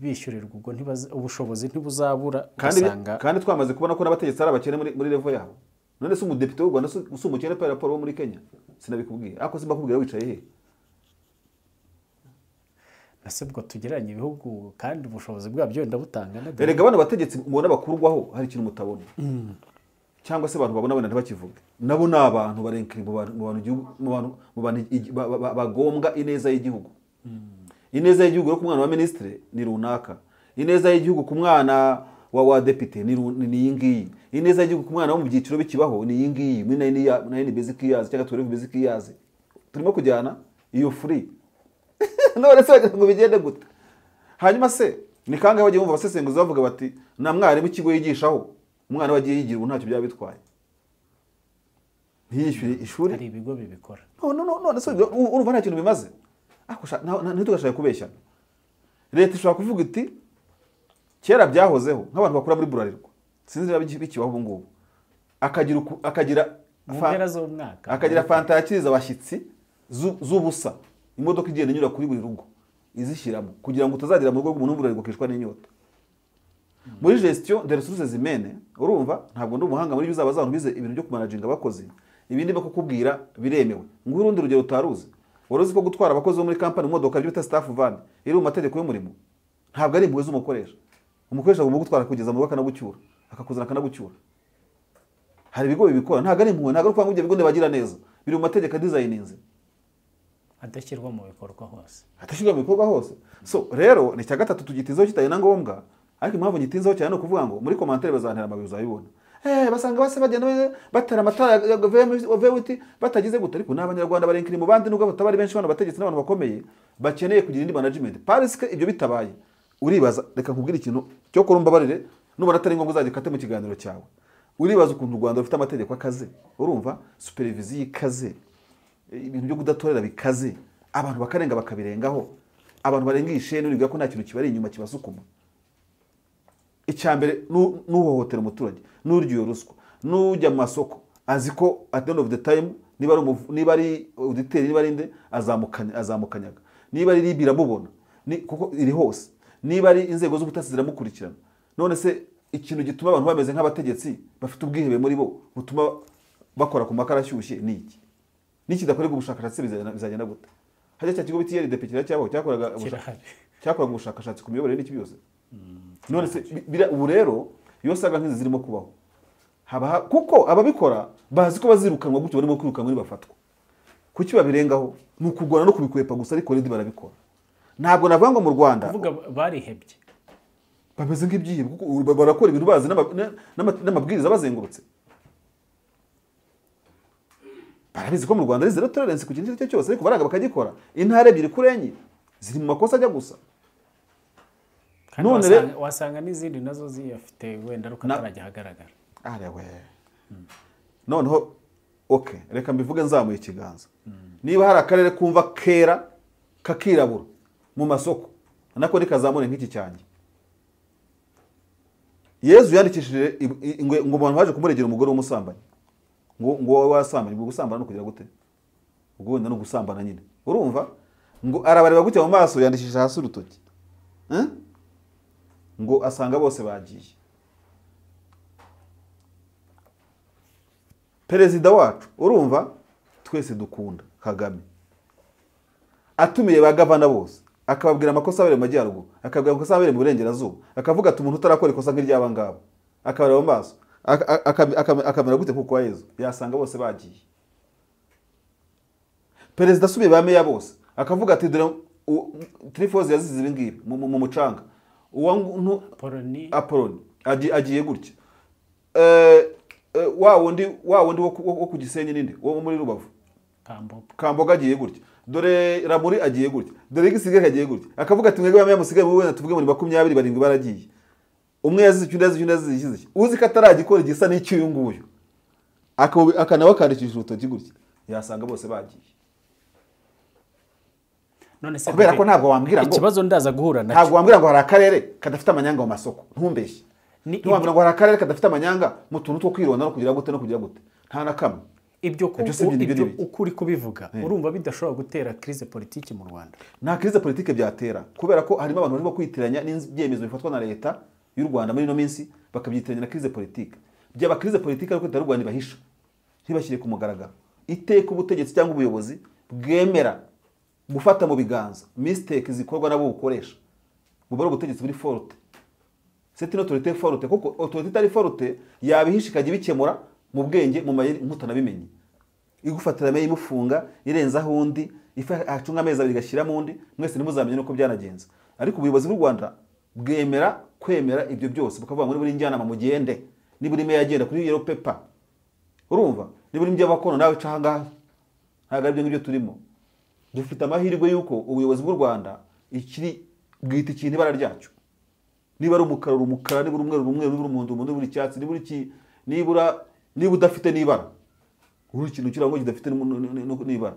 bishyurirwa, ubwo ubushobozi ntibuzabura. Kandi twamaze kubona ko n'abategetsi ari abakene muri level yabo. None se umudepite w'u Rwanda usumukene pa rapport wo muri Kenya sinabikubwiye, ako simba kubwira wicaye he? ese ubwo tugereranya ibihugu kandi ubushobozi bwabyo wenda butangana erega bano bategetsi mubona bakurwaho hari ikintu mutabona cyangwa se abantu babona wenda ntibakivuge nabo ni abantu barenkiri mu bantu bagombwa ineza y'igihugu ineza y'igihugu yo ku mwana wa minisitiri ni runaka ineza y'igihugu ku mwana wa depite ni iyi ngiyi ineza y'igihugu ku mwana wo mu byiciro bikibaho ni iyi ngiyi muri nayini basic years cyangwa 12 basic years turimo kujyana iyo free none se bagira ngo bigende gute hanyuma se ni kangahe bagiye bumva abasesenguzi bavuga bati na mwarimu ikigo yigishaho umwana wagiye yigira ubu ntacyo byaba bitwaye ntiyishyure ishuri hari ibigo bibikora none se urumva nta kintu bimaze ntitugashaka kubeshyana leta ishobora kuvuga iti kera byahozeho nk'abantu bakora muri Burarirwa sinzi niba bikibaho ubu ngubu akagira fanta yakiriza abashyitsi z'ubusa imodoka igenda inyura kuri buri rugo izishyiramo kugira ngo utazagira mu rugo rw'umuntu Burarirwa kishwa n'inyota muri gestion de ressources humaines urumva ntabwo ndi umuhanga muri bizaba abantu bize ibintu byo kumanaginga abakozi ibindi bakukubwira biremewe ngo urundi rugero utaruzi waruzi ko gutwara abakozi bo muri company imodoka byo bita staff van iri mu mategeko y'umurimo ntabwo ari impuhwe z'umukoresha umukoresha agomba gutwara kugeza mu rugo akanagucyura akakuzana akanagucyura hari ibigo bibikora ntabwo ari impuhwe ntabwo ari kwanga ibyo bigo bagira neza biri mu mategeko designinze adashyirwa mu bikorwa hose so rero ni cya gatatu tugitizaho kitaye na ngombwa ariko impamvu ngitinzaho cyane no kuvuga ngo muri commentaire bazantera amabuye uzabibona basanga base bagenda batera amatara ya VWT batagize gute ariko n'abanyarwanda barenkiri mu bandi nubwo batabari benshi bana bategetse n'abantu bakomeye bakeneye kugira indi management parce ibyo bitabaye uribaza reka nkubwira ikintu cyo kurumba barire nubona atari ngombwa uzagikate mu kiganiro cyawe uribaza ukuntu u Rwanda rufite amategeko akaze urumva supervision ikaze ibintu byo kudatorera bikaze abantu bakarenga bakabirengaho abantu barengishe n'uriga ko nta kintu kibari inyuma kibasukuma icyambere n'uhohotera umuturage n'uryo ruswa n'ujya mu masoko azi ko at the end of the time niba ari auditeri niba ari nde azamukanyaga niba ari libira mubona kuko iri hose niba ari inzego z'ubutasi ziramukurikirana none se ikintu gituma abantu bameze nk'abategetsi bafite ubwihebe muri bo butuma bakora ku makara ashyushye niki kidakorerwa ubushakashatsi bizagenda gute hajya cya kigo bitiyeri depekira cyaho cyakoraga ubushakashatsi ku miyoborere n'iki byose none se ubu rero iyo saga nk'izi zirimo kubaho kuko ababikora bazi ko bazirukanwa gutyo barimo kwirukanwa bafatwa kuki babirengaho ni ukugwana no kubikwepa gusa ariko redi barabikora ntabwo navuga ngo mu Rwanda kuvuga barihebye bameze nk'ibyihe kuko barakora ibintu bazi n'amabwiriza bazengurutse barabizi ko mu Rwanda ari zero tolerance ku kintu icyo cyose ariko baraga bakagikora intare ebyiri kuri enye ziri mu makosa ajya gusa none wasanga n'izindi nazo ziyafite wenda ruko atarajya hagaragara noneho okay reka mbivuge nzamuye ikiganza niba hari akarere kumva kera kakirabura mu masoko nako nikazamure nk'iki cyanjye Yezu yandikishije ngo abantu baje kumuregera umugore w'umusambanyi ngo wasambanye ngo gusambana no kugira gute ubwo wenda no gusambana nyine urumva ngo arabareba gute mu maso yandikishije hasi urutoki ngo asanga bose bagiye perezida wacu urumva twese dukunda Kagame atumiye bagavana bose akababwira amakosa abere mu majyaruguru akabwira amakosa abere mu burengerazuba akavuga ati umuntu utarakora ikosa nk'iryaba ngabo akabareba mu maso akamera gute kuko Yezu yasanga bose bagiye perezida asubiye ba meya bose akavuga ati dore trifoze yazize ibi ngibi mu mucanga Apoloni agiye gutya wa wundi wo ku Gisenyi ninde wo muri Rubavu Kamboga agiye gutya dore Ramuri agiye gutya dore Gisigaye agiye gutya akavuga ati mwebwe bamwe musigaye mu wenda tuvuge muri 20 barindwi baragiye umwe yazize icyundazi uzi ko ataragikora igisa n'icyuyu nguyu akanawa kandikishije urutoki gutya yasanga bose bagiye none se kubera ko ntabwo wambwira ngo ikibazo ndaza guhura nacyo ntabwo wambwira ngo hari akarere kadafite amanyanga mu masoko ntumbeshye ntiwambwira ngo hari akarere kadafite amanyanga mu tuntu two kwironda no kugira gute nta na kamwe ibyo ukuri kubivuga urumva bidashobora gutera crise politique mu Rwanda nta crise politique byatera kubera ko harimo abantu barimo kwitiranya n'ibyemezo bifatwa na leta y'u Rwanda muri no minsi bakabyitiranya na crise politique byaba crise politique ariko leta y'u Rwanda bahisha ntibashyire ku mugaragaro iteka ubutegetsi cyangwa ubuyobozi bwemera gufata mu biganza mistake zikorwa nabo ukoresha bubara ubutegetsi buri forte c'est une autorité forte kuko autorité itari forte yabihisha ikajya bikemura mu bwenge mu mayeri mutanabimenye igufatira meyi mufunga irenza hundi ifa acunga amezi abiri gashyira mu ndi mwese nimuzamenye nuko byanagenze ariko ubuyobozi bw'u Rwanda bwemera kwemera ibyo byose bukavuga ngo buri njyana mugende niburi meya agenda kuri yellow paper urumva niburi mbye abakono nawe canga ntaga ibyo ngibyo turimo dufite amahirwe yuko ubuyobozi bw'u Rwanda ikiri bwita ikintu ibara ryacu niba ari umukara niba umweru niba umuhondo niba icyatsi niba udafite nibara uri ikintu kirango kidafite nibara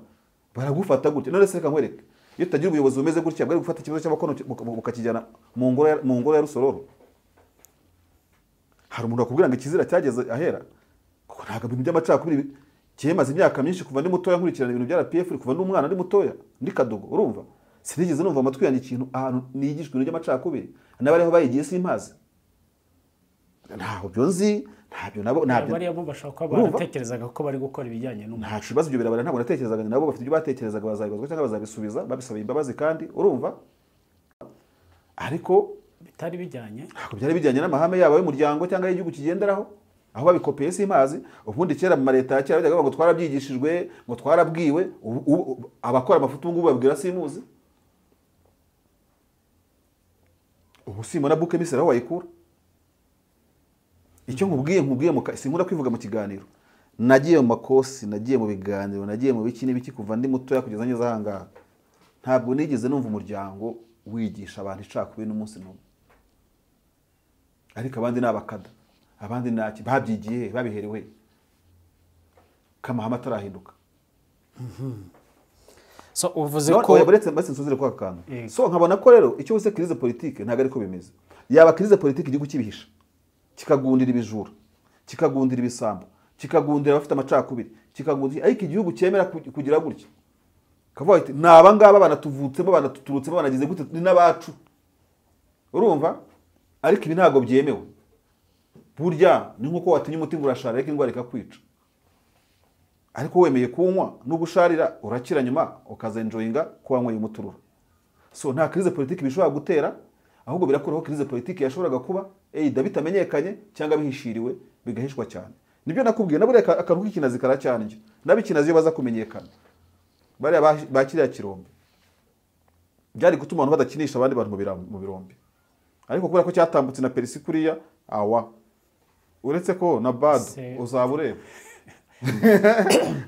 baragufata gutya none se kankwereke iyo utagira ubuyobozi bumeze gutya bwari gufata ikibazo cy'abakono bukakijyana mu ngoro ya Rusororo hari umuntu akubwira ngo ikizira cyageze ahera kuko ntaga ibintu by'amacakubiri cyemaze imyaka myinshi kuva ndi mutoya nkurikirana ibintu bya RPF kuva ndi umwana ndi mutoya ndi kadogo urumva sinigeze numva amatwi yanjye ikintu ahantu nigishwe ibintu by'amacakubiri n'abariho bayigiye simpaze ntaho byo nzi ntabyo nabyo bari abo bashaka baratekerezaga ko bari gukora ibijyanye n'umuco nta kibazo ibyo birabara ntabwo natekerezaga nabo bafite ibyo batekerezaga bazabibazwa cyangwa bazabisubiza babisaba imbabazi kandi urumva ariko bitari bijyanye ntabwo byari bijyanye n'amahame yabo y'umuryango cyangwa y'igihugu kigenderaho aho babikopeye simpazi ubundi kera mu leta cyera bajyaga ngo twarabyigishijwe ngo twarabwiwe abakora amafutu ngubu babwira simuzi ubu simona buke misera aho wayikura icyo nkubwiye sinkunda kwivuga mu kiganiro nagiye mu makosi nagiye mu biganiro nagiye mu biki n'ibiki kuva ndi mutoya kugeza ngeze ahangaha ntabwo nigeze numva umuryango wigisha abantu icakubiri n'umunsi n'umwe ariko abandi n'abakada abandi naki babyigiye babiherewe kamahama atarahinduka so uvuze ko buretse nsuzire kwa kantu so nkabona ko rero icyo wese crise politique ntago ariko bimeze yaba crise politique igihugu kibihisha kikagundira ibijura kikagundira ibisambo kikagundira abafite amacakubiri kikagundira ariko igihugu cyemera kugira gutya kavuga ati naba ngaba banatuvutsemo banatuturutsemo banagize gute ni nabacu urumva ariko ibi ntago byemewe burya ni nkuko watinya umuti ngurashara ariko ingwara ikakwica ariko wemeye kunywa no gusharira urakira nyuma ukazenjoyinga kuwanyweye umuturura so nta crise politique bishobora gutera ahubwo birakuraho crise politique yashoboraga kuba bitamenyekanye cyangwa bihishiriwe bigahishwa cyane nibyo nakubwiye nabure akantu k'ikinazi karacyane nje nabikinazi baza kumenyekana bari bakiriya kirombe byari gutuma abantu badakinisha abandi bantu mu birombe ariko kubera ko cyatambutse na perisi kuriya awa uretse ko na bad uzabureba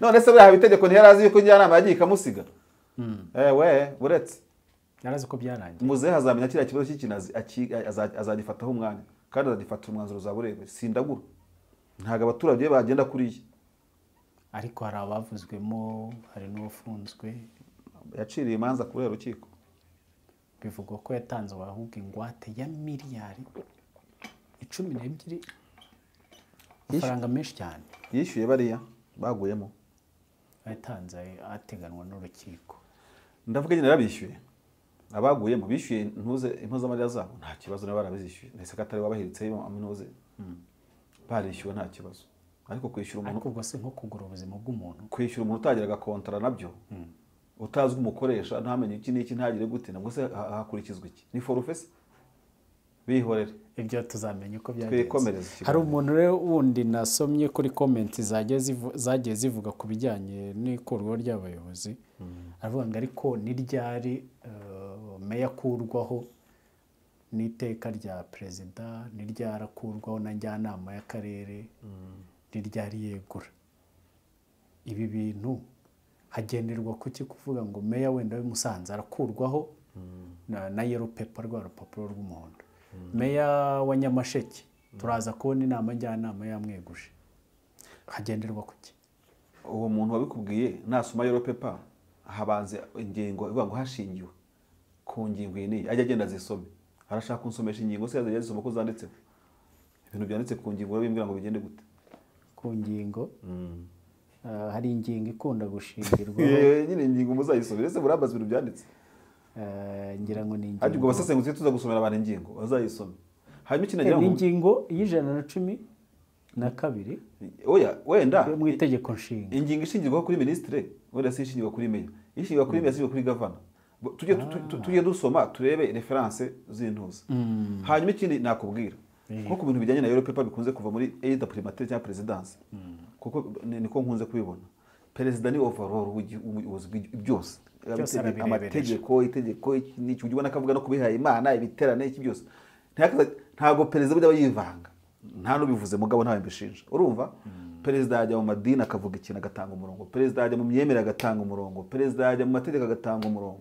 none se buriya itegeko ntiyarazi yuko njyanama yagiye ikamusiga buretse yarazi ko byarangiye muzehe azamenya kiriya kibazo cy'ikinazi azagifataho umwanya kandi azagifata umwanzuro uzaburebe sindagura ntabwo abaturage bagenda kuriya ariko hari abavuzwemo hari n'ufunzwe yaciriye imanza kubera urukiko bivugwa ko yatanze ahubwo ingwate ya miliyari 12 amafaranga menshi cyane yishyuye bariya baguyemo yatanze ateganwa n'urukiko ndavuga nyine narabishyuye abaguyemo bishyuye impuzamarira zabo nta kibazo nabo barabizishyuye ndetse ko atari wabahiritse aminuze barishyuwe nta kibazo ariko kwishyura umuntu ariko ubwo se nko kugura ubuzima bw'umuntu kwishyura umuntu utagiraga kontara nabyo utazwi umukoresha ntamenye iki n'iki ntagire gute nabwo se hakurikizwa iki ni forufese bihorere ibyo tuzamenye uko byagenze hari umuntu rero wundi nasomye kuri comment zagiye zivuga ku bijyanye n'ikurwaho ry'abayobozi aravuga ngo ariko ni ryari meya kurwaho n'iteka rya perezida ni ryari akurwaho na njyanama y'akarere ni ryari yegura ibi bintu hagenderwa kuki kuvuga ngo meya wenda w'Musanze arakurwaho na yellow paper rwa rupapuro rw'umuhondo meya wa Nyamasheke turaza kubona inama njyanama yamweguje hagenderwa kuki uwo muntu wabikubwiye nasoma yellow paper habanze ingingo ivuga ngo hashingiwe ku ngingo iyi ajya agenda zisome arashaka kunsomesha ingingo se yazajya zisoma ko zanditseho ibintu byanditse ku ngingo bimbwira ngo bigende gute ku ngingo hari ingingo ikunda gushingirwa nyine ingingo muzayisomera ese burabaza ibintu byanditse ngira ngo ni ingingo ariko basesengutse tuza gusomera abantu ingingo bazayisome hanyuma ikinagira ngo ingingo y'112 oya wenda mu itegeko nshinga ingingo ishingirwa kuri ministre wenda se ishingirwa kuri meya ishinga kuri meya kuri gavana tujye dusoma turebe reference z'intuza hanyuma ikindi nakubwira nko ku bintu bijyanye na Euro paper bikunze kuva muri aide primature cyangwa presidence kuko niko nkunze kubibona perezida ni overall ubuyobozi byose amategeko itegeko n'icyo ugibona kavuga no kubihaye Imana ibiterane iki byose ntago perezida bujya yivanga nta nubivuze mugabo ntawe mbishinja urumva perezida yajya mu madini akavuga ikintu agatanga umurongo perezida yajya mu myemere agatanga umurongo perezida yajya mu mategeko agatanga umurongo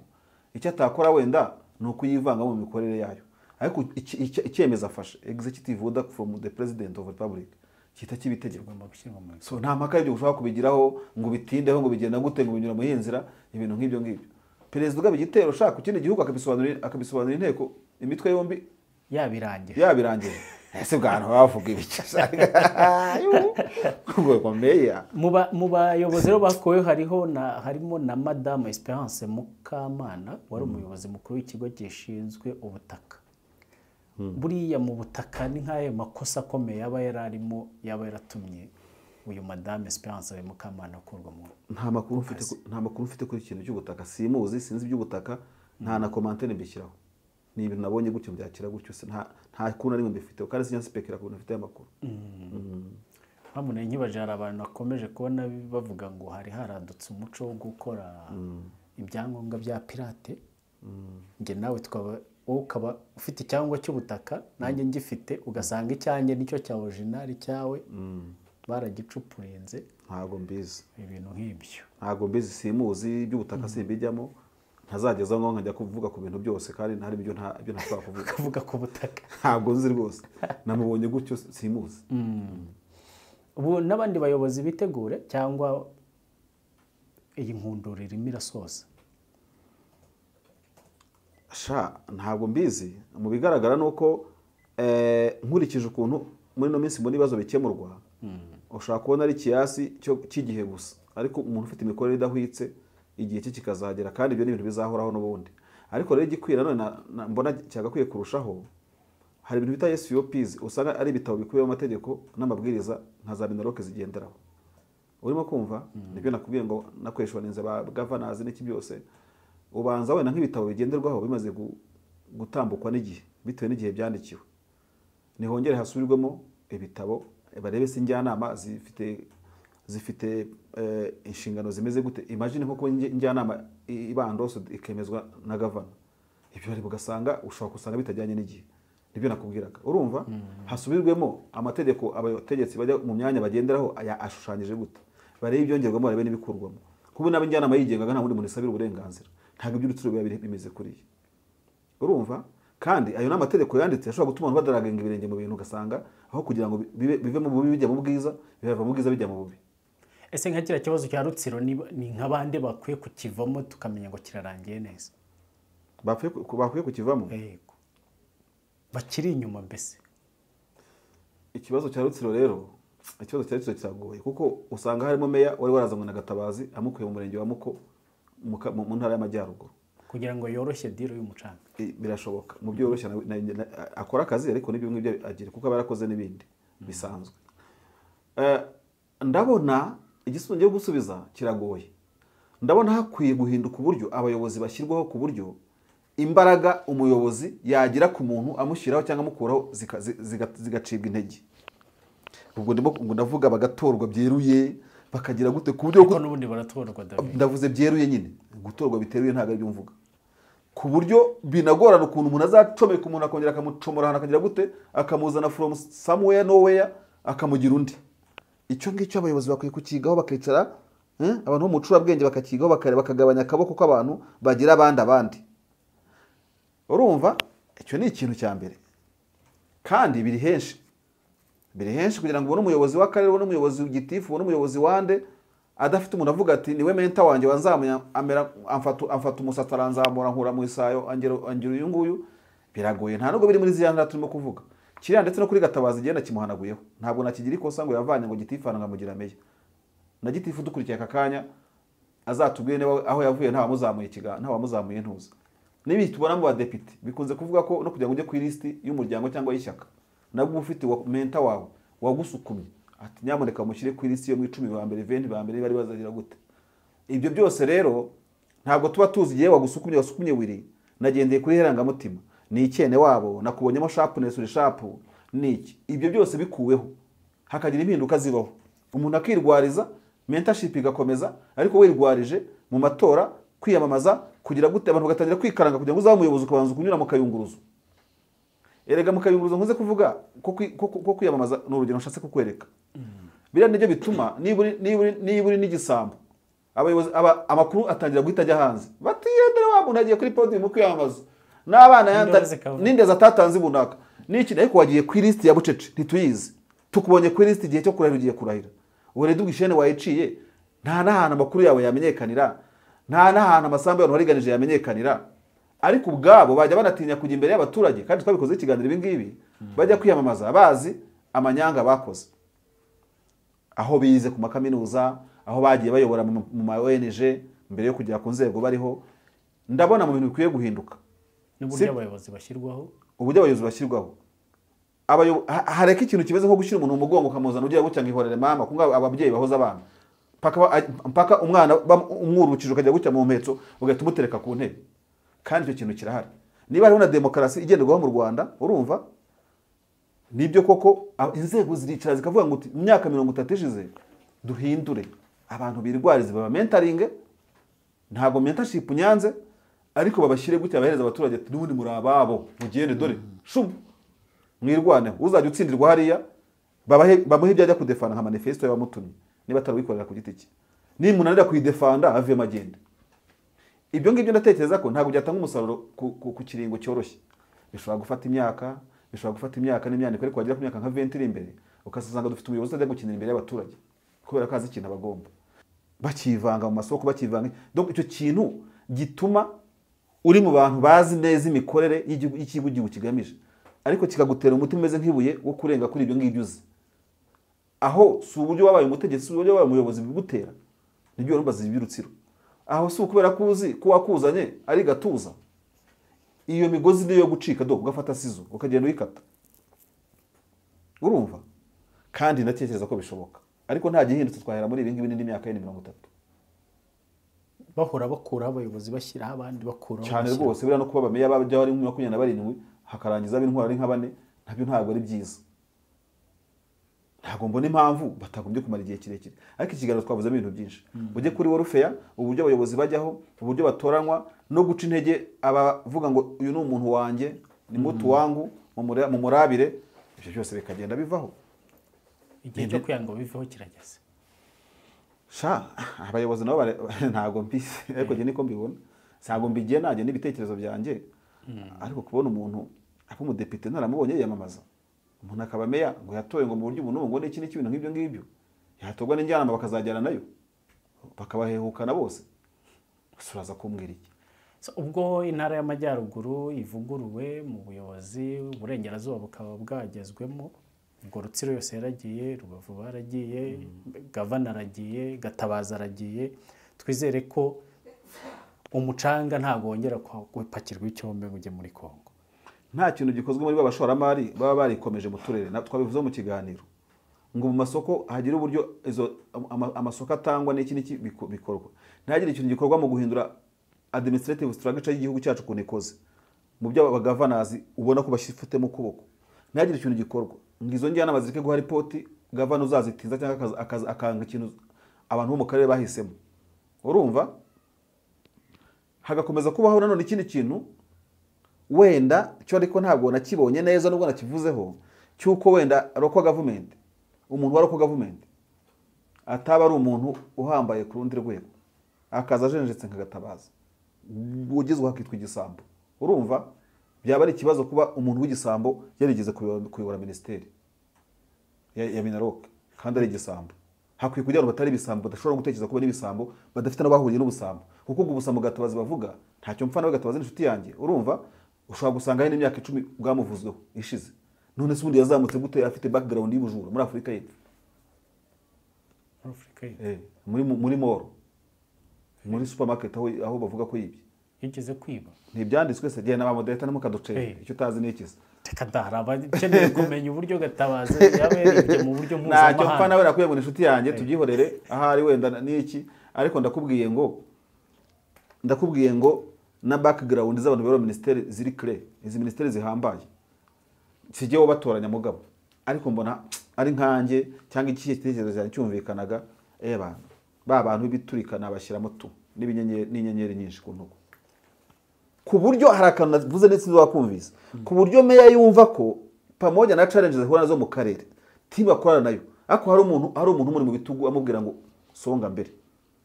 icyo atakora wenda ni ukuyivanga mu mikorere yayo ariko icyemezo afashe executive order from the president of the republic kita kibitegeko so nta mpaka y'ibyo ushobora kubigiraho ngo bitindeho ngo bigenda gute ngo binyura mu yinzira ibintu nk'ibyo ngibyo perezida ugaba igitero ushaka ku kindi gihugu akabisobanurira inteko imitwe yombi yabirangije ese bwana bavuga ibiki mu bayobozi rero bakowe harimo na Madame Esperance Mukamana wari umuyobozi mukuru w'ikigo gishinzwe ubutaka buriya mu butaka ni nk'ayo makosa akomeye yaba yaratumye uyu Madame Esperance Mukamana akurwa mu nta makuru mfite kuri ikintu cy'ubutaka simuzi sinzi iby'ubutaka nta na commentaire mbishyiraho ni ibintu nabonye gutyo byakira gutyo nta kuntu ari mbifite kandi sinyaspekera kuntu mfite amakuru hamwe nkibaje hari abantu bakomeje kubona bavuga ngo hari haradutse umuco wo gukora ibyangombwa bya pirate nge nawe ukaba ufite icyangombwa cy'ubutaka nanjye ngifite ugasanga icyanjye nicyo cya original cyawe baragicupurinze ntago mbizi ibintu nk'ibyo ntago mbizi simuzi by'ubutaka simbijyamo ntazageza ngo nkajya kuvuga ku bintu byose kandi ntari ibyo ntashobora kuvuga ku butaka ntabwo nzi rwose namubonye gutyo simuzi ubu n'abandi bayobozi bitegure cyangwa iyi nkundura irimo irasoza ntabwo mbizi mu bigaragara ni uko nkurikije ukuntu muri ino minsi muri ibibazo bikemurwa ushobora kubona ari ikiyasi cy'igihe gusa ariko umuntu ufite imikorere idahwitse igihe cye kikazagera kandi ibyo ni ibintu bizahoraho n'ubundi ariko rero igikwira none mbona cyagakwiye kurushaho hari ibintu bita SOPs usanga ari ibitabo bikubiyemo amategeko n'amabwiriza nka za minoroke zigenderaho urimo kumva nibyo nakubwiye ngo nakweshwa n'inze ba governors n'iki byose ubanza wenda nk'ibitabo bigenderwaho bimaze gutambukwa n'igihe bitewe n'igihe byandikiwe nihongere hasubirwemo ibitabo barebe se njyanama zifite inshingano zimeze gute imagine nko ko njyanama ibandose ikemezwa na governor ibyo ari bugasanga ushobora kusanga bitajyanye n'igihe nibyo nakubwiraga urumva hasubirwemo amategeko abategetsi bajya mu myanya bagenderaho ashushanyije gute barebe ibyongerwamo barebe n'ibikurwamo kuko n'abinjyanama yigengaga nta wundi muntu isabira uburenganzira ntabwo iby'urutsiro biba bimeze kuriya urumva kandi ayo n'amategeko yanditse ashobora gutuma abantu badaragenga ibirenge mu bintu ugasanga aho kugira ngo bive mu bubi bijya mu bwiza biva mu bwiza bijya mu bubi ese nka kiriya kibazo cya rutsiro ni nk'abandi bakwiye kukivamo tukamenya ngo kirarangiye neza bakwiye kukivamo yego bakiri inyuma mbese ikibazo cya rutsiro rero ikibazo cya rutsiro kiragoye kuko usanga harimo meya wari warazanywe na Gatabazi amukuye mu murenge wa Muko mu ntara y'Amajyaruguru kugira ngo yoroshye diro y'umucanga birashoboka mu byo yoroshye akora akazi ariko n'ibyo ngibyo agira kuko barakoze n'ibindi bisanzwe ndabona igisubizo cyo gusubiza kiragoye ndabona hakwiye guhinduka uburyo abayobozi bashyirwaho ku buryo imbaraga umuyobozi yagira ku muntu amushyiraho cyangwa amukuraho zigacibwa intege ubwo ngo ndavuga bagatorwa byeruye bakagira gute ku buryo ko n'ubundi baratorwa David ndavuze byeruye nyine gutorwa biteruye ntago ari byo mvuga ku buryo binagorana ukuntu umuntu azacomeka umuntu akongera akamucomora akagira gute akamuzana from somewhere nowhere akamugira undi icyo ngicyo abayobozi bakwiye kukigaho bakicara abantu bo mu curabwenge bakakigaho bakagabanya akaboko k'abantu bagira abandi urumva icyo ni ikintu cya mbere kandi biri henshi kugira ngo ubone umuyobozi w'akarere ubone umuyobozi w'igitifu ubone umuyobozi wande adafite umuntu avuga ati niwe menta wanjye wanzamuye amfata umusatsi aranzamura nkura mu isayo angera uyu nguyu biragoye nta nubwo biri muri ziriya ntara turimo kuvuga kiriya ndetse no kuri Gatabazi igenda kimuhanaguyeho ntabwo nakigira ikosa ngo yavanye ngo gitifu nkamugira meya na gitifu dukurikiye aka kanya azatubwire niba aho yavuye ntawamuzamuye ntuza n'ibi tubona mu badepite bikunze kuvuga ko no kugira ngo ujye ku lisiti y'umuryango cyangwa y'ishyaka nabwo ufite menta wawe wagusukumye ati nyamuneka mushyire ku lisiti yo mu 10 ba mbere 20 ba mbere bari bazagira gute ibyo byose rero ntabwo tuba tuzi igihe wasukumye wiri nagendeye kuri herangamutima ni icyene wabo nakubonyemo sharpness uri sharp niki ibyo byose bikuweho hakagira impinduka zibaho umuntu akirwariza mentorship igakomeza ariko wirwarije mu matora kwiyamamaza kugira gute abantu bagatangira kwikaranga kugira ngo uzabe umuyobozi ukabanza kunyura mu kayunguruzo erega mu kayunguruzo nkuze kuvuga ko kwiyamamaza n'urugero nshatse kukwereka biriya nibyo bituma niburi n'igisambo abayobozi amakuru atangira guhita ajya hanze batiyendere wa muntu agiye kuri podium kwiyamamaza n'abana n'indeza atatanze bunaka niki ariko wagiye ku list ya bucece ntituyizi tukubonye ku list igihe cyo kurahira ugiye kurahira ubure dugishene wayiciye nta nahana amakuru yawe yamenyekanira nta nahana amasambu y'abantu bariganije yamenyekanira ariko ubwabo bajya banatinya kujya imbere y'abaturage kandi twabikoze ikiganiro ibi ngibi bajya kwiyamamaza bazi amanyanga bakoze aho bize ku makaminuza aho bagiye bayobora mu ma ONG mbere yo kugera ku nzego bariho ndabona mu bintu bikwiye guhinduka n'uburyo abayobozi bashyirwaho hareka ikintu kimeze nko gushyira umuntu mu mugongo ukamuzana ugiye gutya ngihorere mama kunga ababyeyi bahoza abana paka umwana umwurukije ukajya gutya mu mpetso ugahita umutereka ku ntebe kandi icyo kintu kirahari niba hariho na demokarasi igenderwaho mu Rwanda urumva nibyo koko inzego ziricara zikavuga ngo mu myaka 30 ishize duhindure abantu birwarize baba mentoring ntabwo mentorship nyanze ariko babashyire gutya abahereza abaturage n'ubundi muri ababo mugende dore shumu mwirwane uzajya utsindirwa hariya bamuhe ibyajya kudefana nka manifesto y'abamutumye niba atarawikorera ku giti cye nimunanira kuyidefanda ave magende ibyo ngibyo ndatekereza ko ntabwo byatanga umusaruro ku kiringo cyoroshye bishobora gufata imyaka n'imyandiko ariko wagira ku myaka nka 20 iri imbere ukasanga dufite umuyobozi utajya gukinira imbere y'abaturage kubera ko azi ikintu abagomba bakivanga mu masoko bakivanga donc icyo kintu gituma uri mu bantu bazi neza imikorere y'ikigo kigamije ariko kikagutera umutima umeze nk'ibuye wo kurenga kuri ibyo ngibyo uzi aho si uburyo wabaye umutegetsi si uburyo wabaye umuyobozi bigutera nibyo urumbaza iby'urutsiro aho si ukubera ko uzi ko wakuzanye ari gatuza iyo migozi niyo yo gucika do ugafata sizo ukagenda uyikata urumva kandi natekereza ko bishoboka ariko nta gihindutse twahera muri ibi ngibi n'indi myaka 30 bahora bakuraho abayobozi bashyiraho abandi bakuraho cyane rwose bira no kuba bameya babajya bari 27 hakarangiza ab'intwara ari nka bane ntabyo ntabwo ari byiza ntabwo mbona impamvu batagombye kumara igihe kirekire ariko ikiganiro twavuzemo ibintu byinshi ujye kuri warfare uburyo abayobozi bajyaho uburyo batoranywa no guca intege abavuga ngo uyu ni umuntu wanjye ni mutu wangu mu murabire ibyo byose bikagenda bivaho igihe cyo kuyanga bivaho kirageze abayobozi nabo ntabwo mbise ariko njye niko mbibona ntabwo mbigiye najye n'ibitekerezo byanjye ariko kubona umuntu umudepite naramubonye yiyamamaza umuntu akaba meya ngo yatoye ngo mu buryo umuntu ngo n'iki n'ibintu nk'ibyo ngibyo yatorwa n'injyanama bakazajyana nayo bakabahehukana bose basuraza kumbwira iki ubwo intara y'amajyaruguru ivuguruwe mu buyobozi uburengerazuba bukaba bwagezwemo ubwo Rutsiro yose yaragiye Rubavu baragiye Gavana aragiye Gatabazi aragiye twizere ko umucanga ntabwo wongera gupakirwa icyombe ujye muri Kongo nta kintu gikozwe muri babashoramari baba barikomeje mu turere twabivuze mu kiganiro ngo mu masoko hagira uburyo amasoko atangwa n'iki bikorwa ntihagire ikintu gikorwa mu guhindura administrative structure y'igihugu cyacu ku nikoze mu byo abagavanazi ubona ko bashifite mu kuboko ntihagire ikintu gikorwa ngo izo njyanama zireke guha report gavana uzazitinza cyangwa akanga ikintu abantu bo mu karere bahisemo urumva hagakomeza kubaho nanone ikindi kintu wenda cyo ariko ntabwo nakibonye neza nubwo nakivuzeho cyuko wenda local government umuntu wa local government ataba ari umuntu uhambaye ku rundi rwego akaza ajenjetse nka Gatabazi ugizwe hakitwa igisambo urumva byaba ari ikibazo kuba umuntu w'igisambo yarigeze kuyobora ministeri ya Minaroke kandi ari igisambo hakwiye kugira ngo batari ibisambo badashobora gutekereza kuba n'ibisambo badafite n'abahuriye n'ubusambo kuko ubusambo Gatabazi bavuga ntacyo mpfa nawe Gatabazi n'inshuti yanjye urumva ushobora gusanga hari n'imyaka 10 bwamuvuzweho ishize none se ubundi yazamutse gute afite background y'ubujura muri Afrika y'Epfo muri moro muri supermarket aho bavuga ko yibye yigeze kwiba ntibyanditswe se gihe n'abamodeta n'umukaducere icyo utazi n'ikiza tekadara abakeneye kumenya uburyo Gatabazi yabereye mu buryo mpuzamahanga ntacyo mpfa nawe nakwiye ngo inshuti yanjye tubyihorere ahari wenda n'iki ariko ndakubwiye ngo ndakubwiye ngo na background z'abantu bero ministeri ziri clear, izi ministeri zihambaye sijye wo batoranya mugabo, ariko mbona ari nkanjye cyangwa iki kitekerezo cyane cyumvikanaga ba bantu bibiturikana bashyiramo tu n'inyenyeri nyinshi ku ntugu, ku buryo harakana vuze ndetse wakumvise, ku buryo meya yumva ko pamoja na challenges zihura nazo mu karere tibakorana nayo, ako hari umuntu muri mu bitugu amubwira ngo songa mbere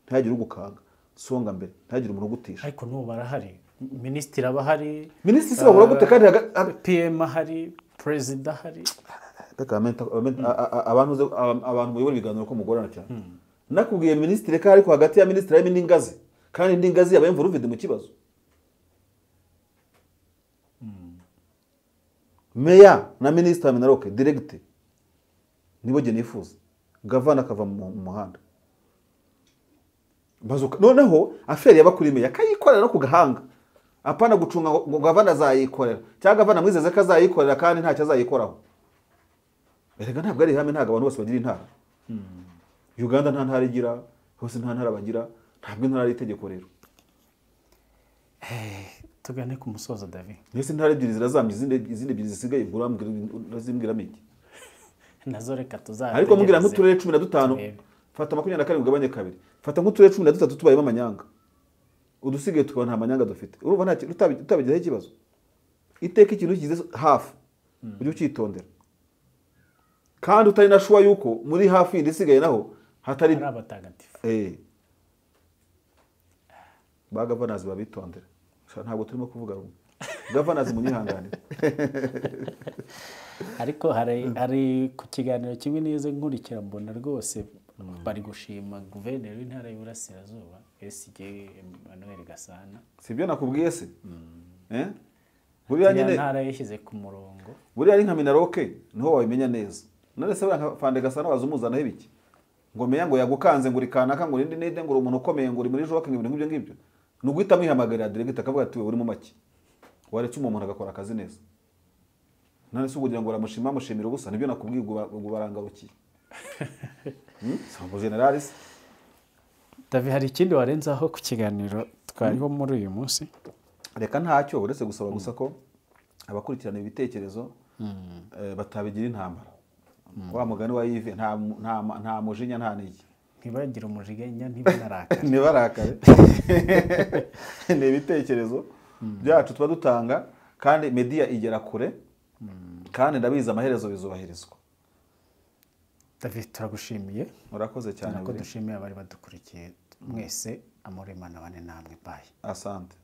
ntagire ugukanga, songa mbere ntagire umuntu ugutisha. Ariko n'ubu barahari, minisitiri aba hari, minisitiri se bahora gute kandi PM ahari, president ahari, abantu bayobora ibiganiro ko mugorana cyane. Nakubwiye minisitiri ka ariko hagati ya minisitiri harimo n'ingazi, kandi n'ingazi yabaye mvura uvide mu kibazo. Meya na minisitiri Minaroke direct nibo je nifuza, gavana akava mu muhanda bazuka, noneho aferi yabakuri meya kayikorera no kugahanga, apana gucunga ngo gavana azayikorera cyangwa gavana mwizeze ko azayikorera kandi ntacyo azayikoraho. Erega ntabwo ari ihame, ntabwo abantu bose bagira intara. Uganda nta ntara igira, hose nta ntara bagira, ntabwo intara ari itegeko rero. Tugane ku musozo David. Nese intara ebyiri zirazambye, izindi ebyiri zisigaye urazimbwira miki? Nazo reka tuzategeza. Ariko mubwira nk'uturere 15 fata 27 ugabanye kabiri, fata nk'uturere 13 tubayemo amanyanga, udusigaye tukaba nta manyanga dufite. Urumva nta utabigizeho ikibazo. Iteka ikintu kigize hafi ujye ukitondera, kandi utari na shuwa yuko muri hafi indisigaye naho hatari abatagatifu. Ba governors babitondera, ntabwo turimo kuvuga rumwe. Governors munyihanganire. Ariko hari ku kiganiro kimwe nize nkurikira mbona rwose bari gushima guverineri w'intara y'Iburasirazuba SG Emmanuel Gasana. Sibyo nakubwiye se? Buriya nyine ntara yashyize ku murongo. Buriya ari nka Minaroke niho wabimenya neza. None se buriya Fande Gasana wazumuzana ibiki? Ngo meya ngo yagukanze ngo rikanaka ngo rindi nede ngo umuntu ukomeye ngo uri muri joke ngo ibintu ngibyo. Nuguhita mwihamagara direct akavuga ati uri mu make. Waretse umuntu agakora akazi neza. None se ubugira ngo aramushima mushimira ubusa, nibyo nakubwiye ngo barangarukiye. Sambo generalis. David, hari ikindi warenzaho ku kiganiro twariho muri uyu munsi? Reka ntacyo, uretse gusaba gusa ko abakurikirana ibitekerezo batabigira intambara. Wa mugani wa Yves nta mujinya nta niki. Ntibagira umujinya ntibarakare. Nibarakare. Ni ibitekerezo byacu tuba dutanga, kandi media igera kure, kandi ndabiza amaherezo bizubahirizwa. David, turagushimiye. Urakoze cyane. Nako dushimiye abari badukurikiye mwese, amore Imana bane namwe. Bye. Asante.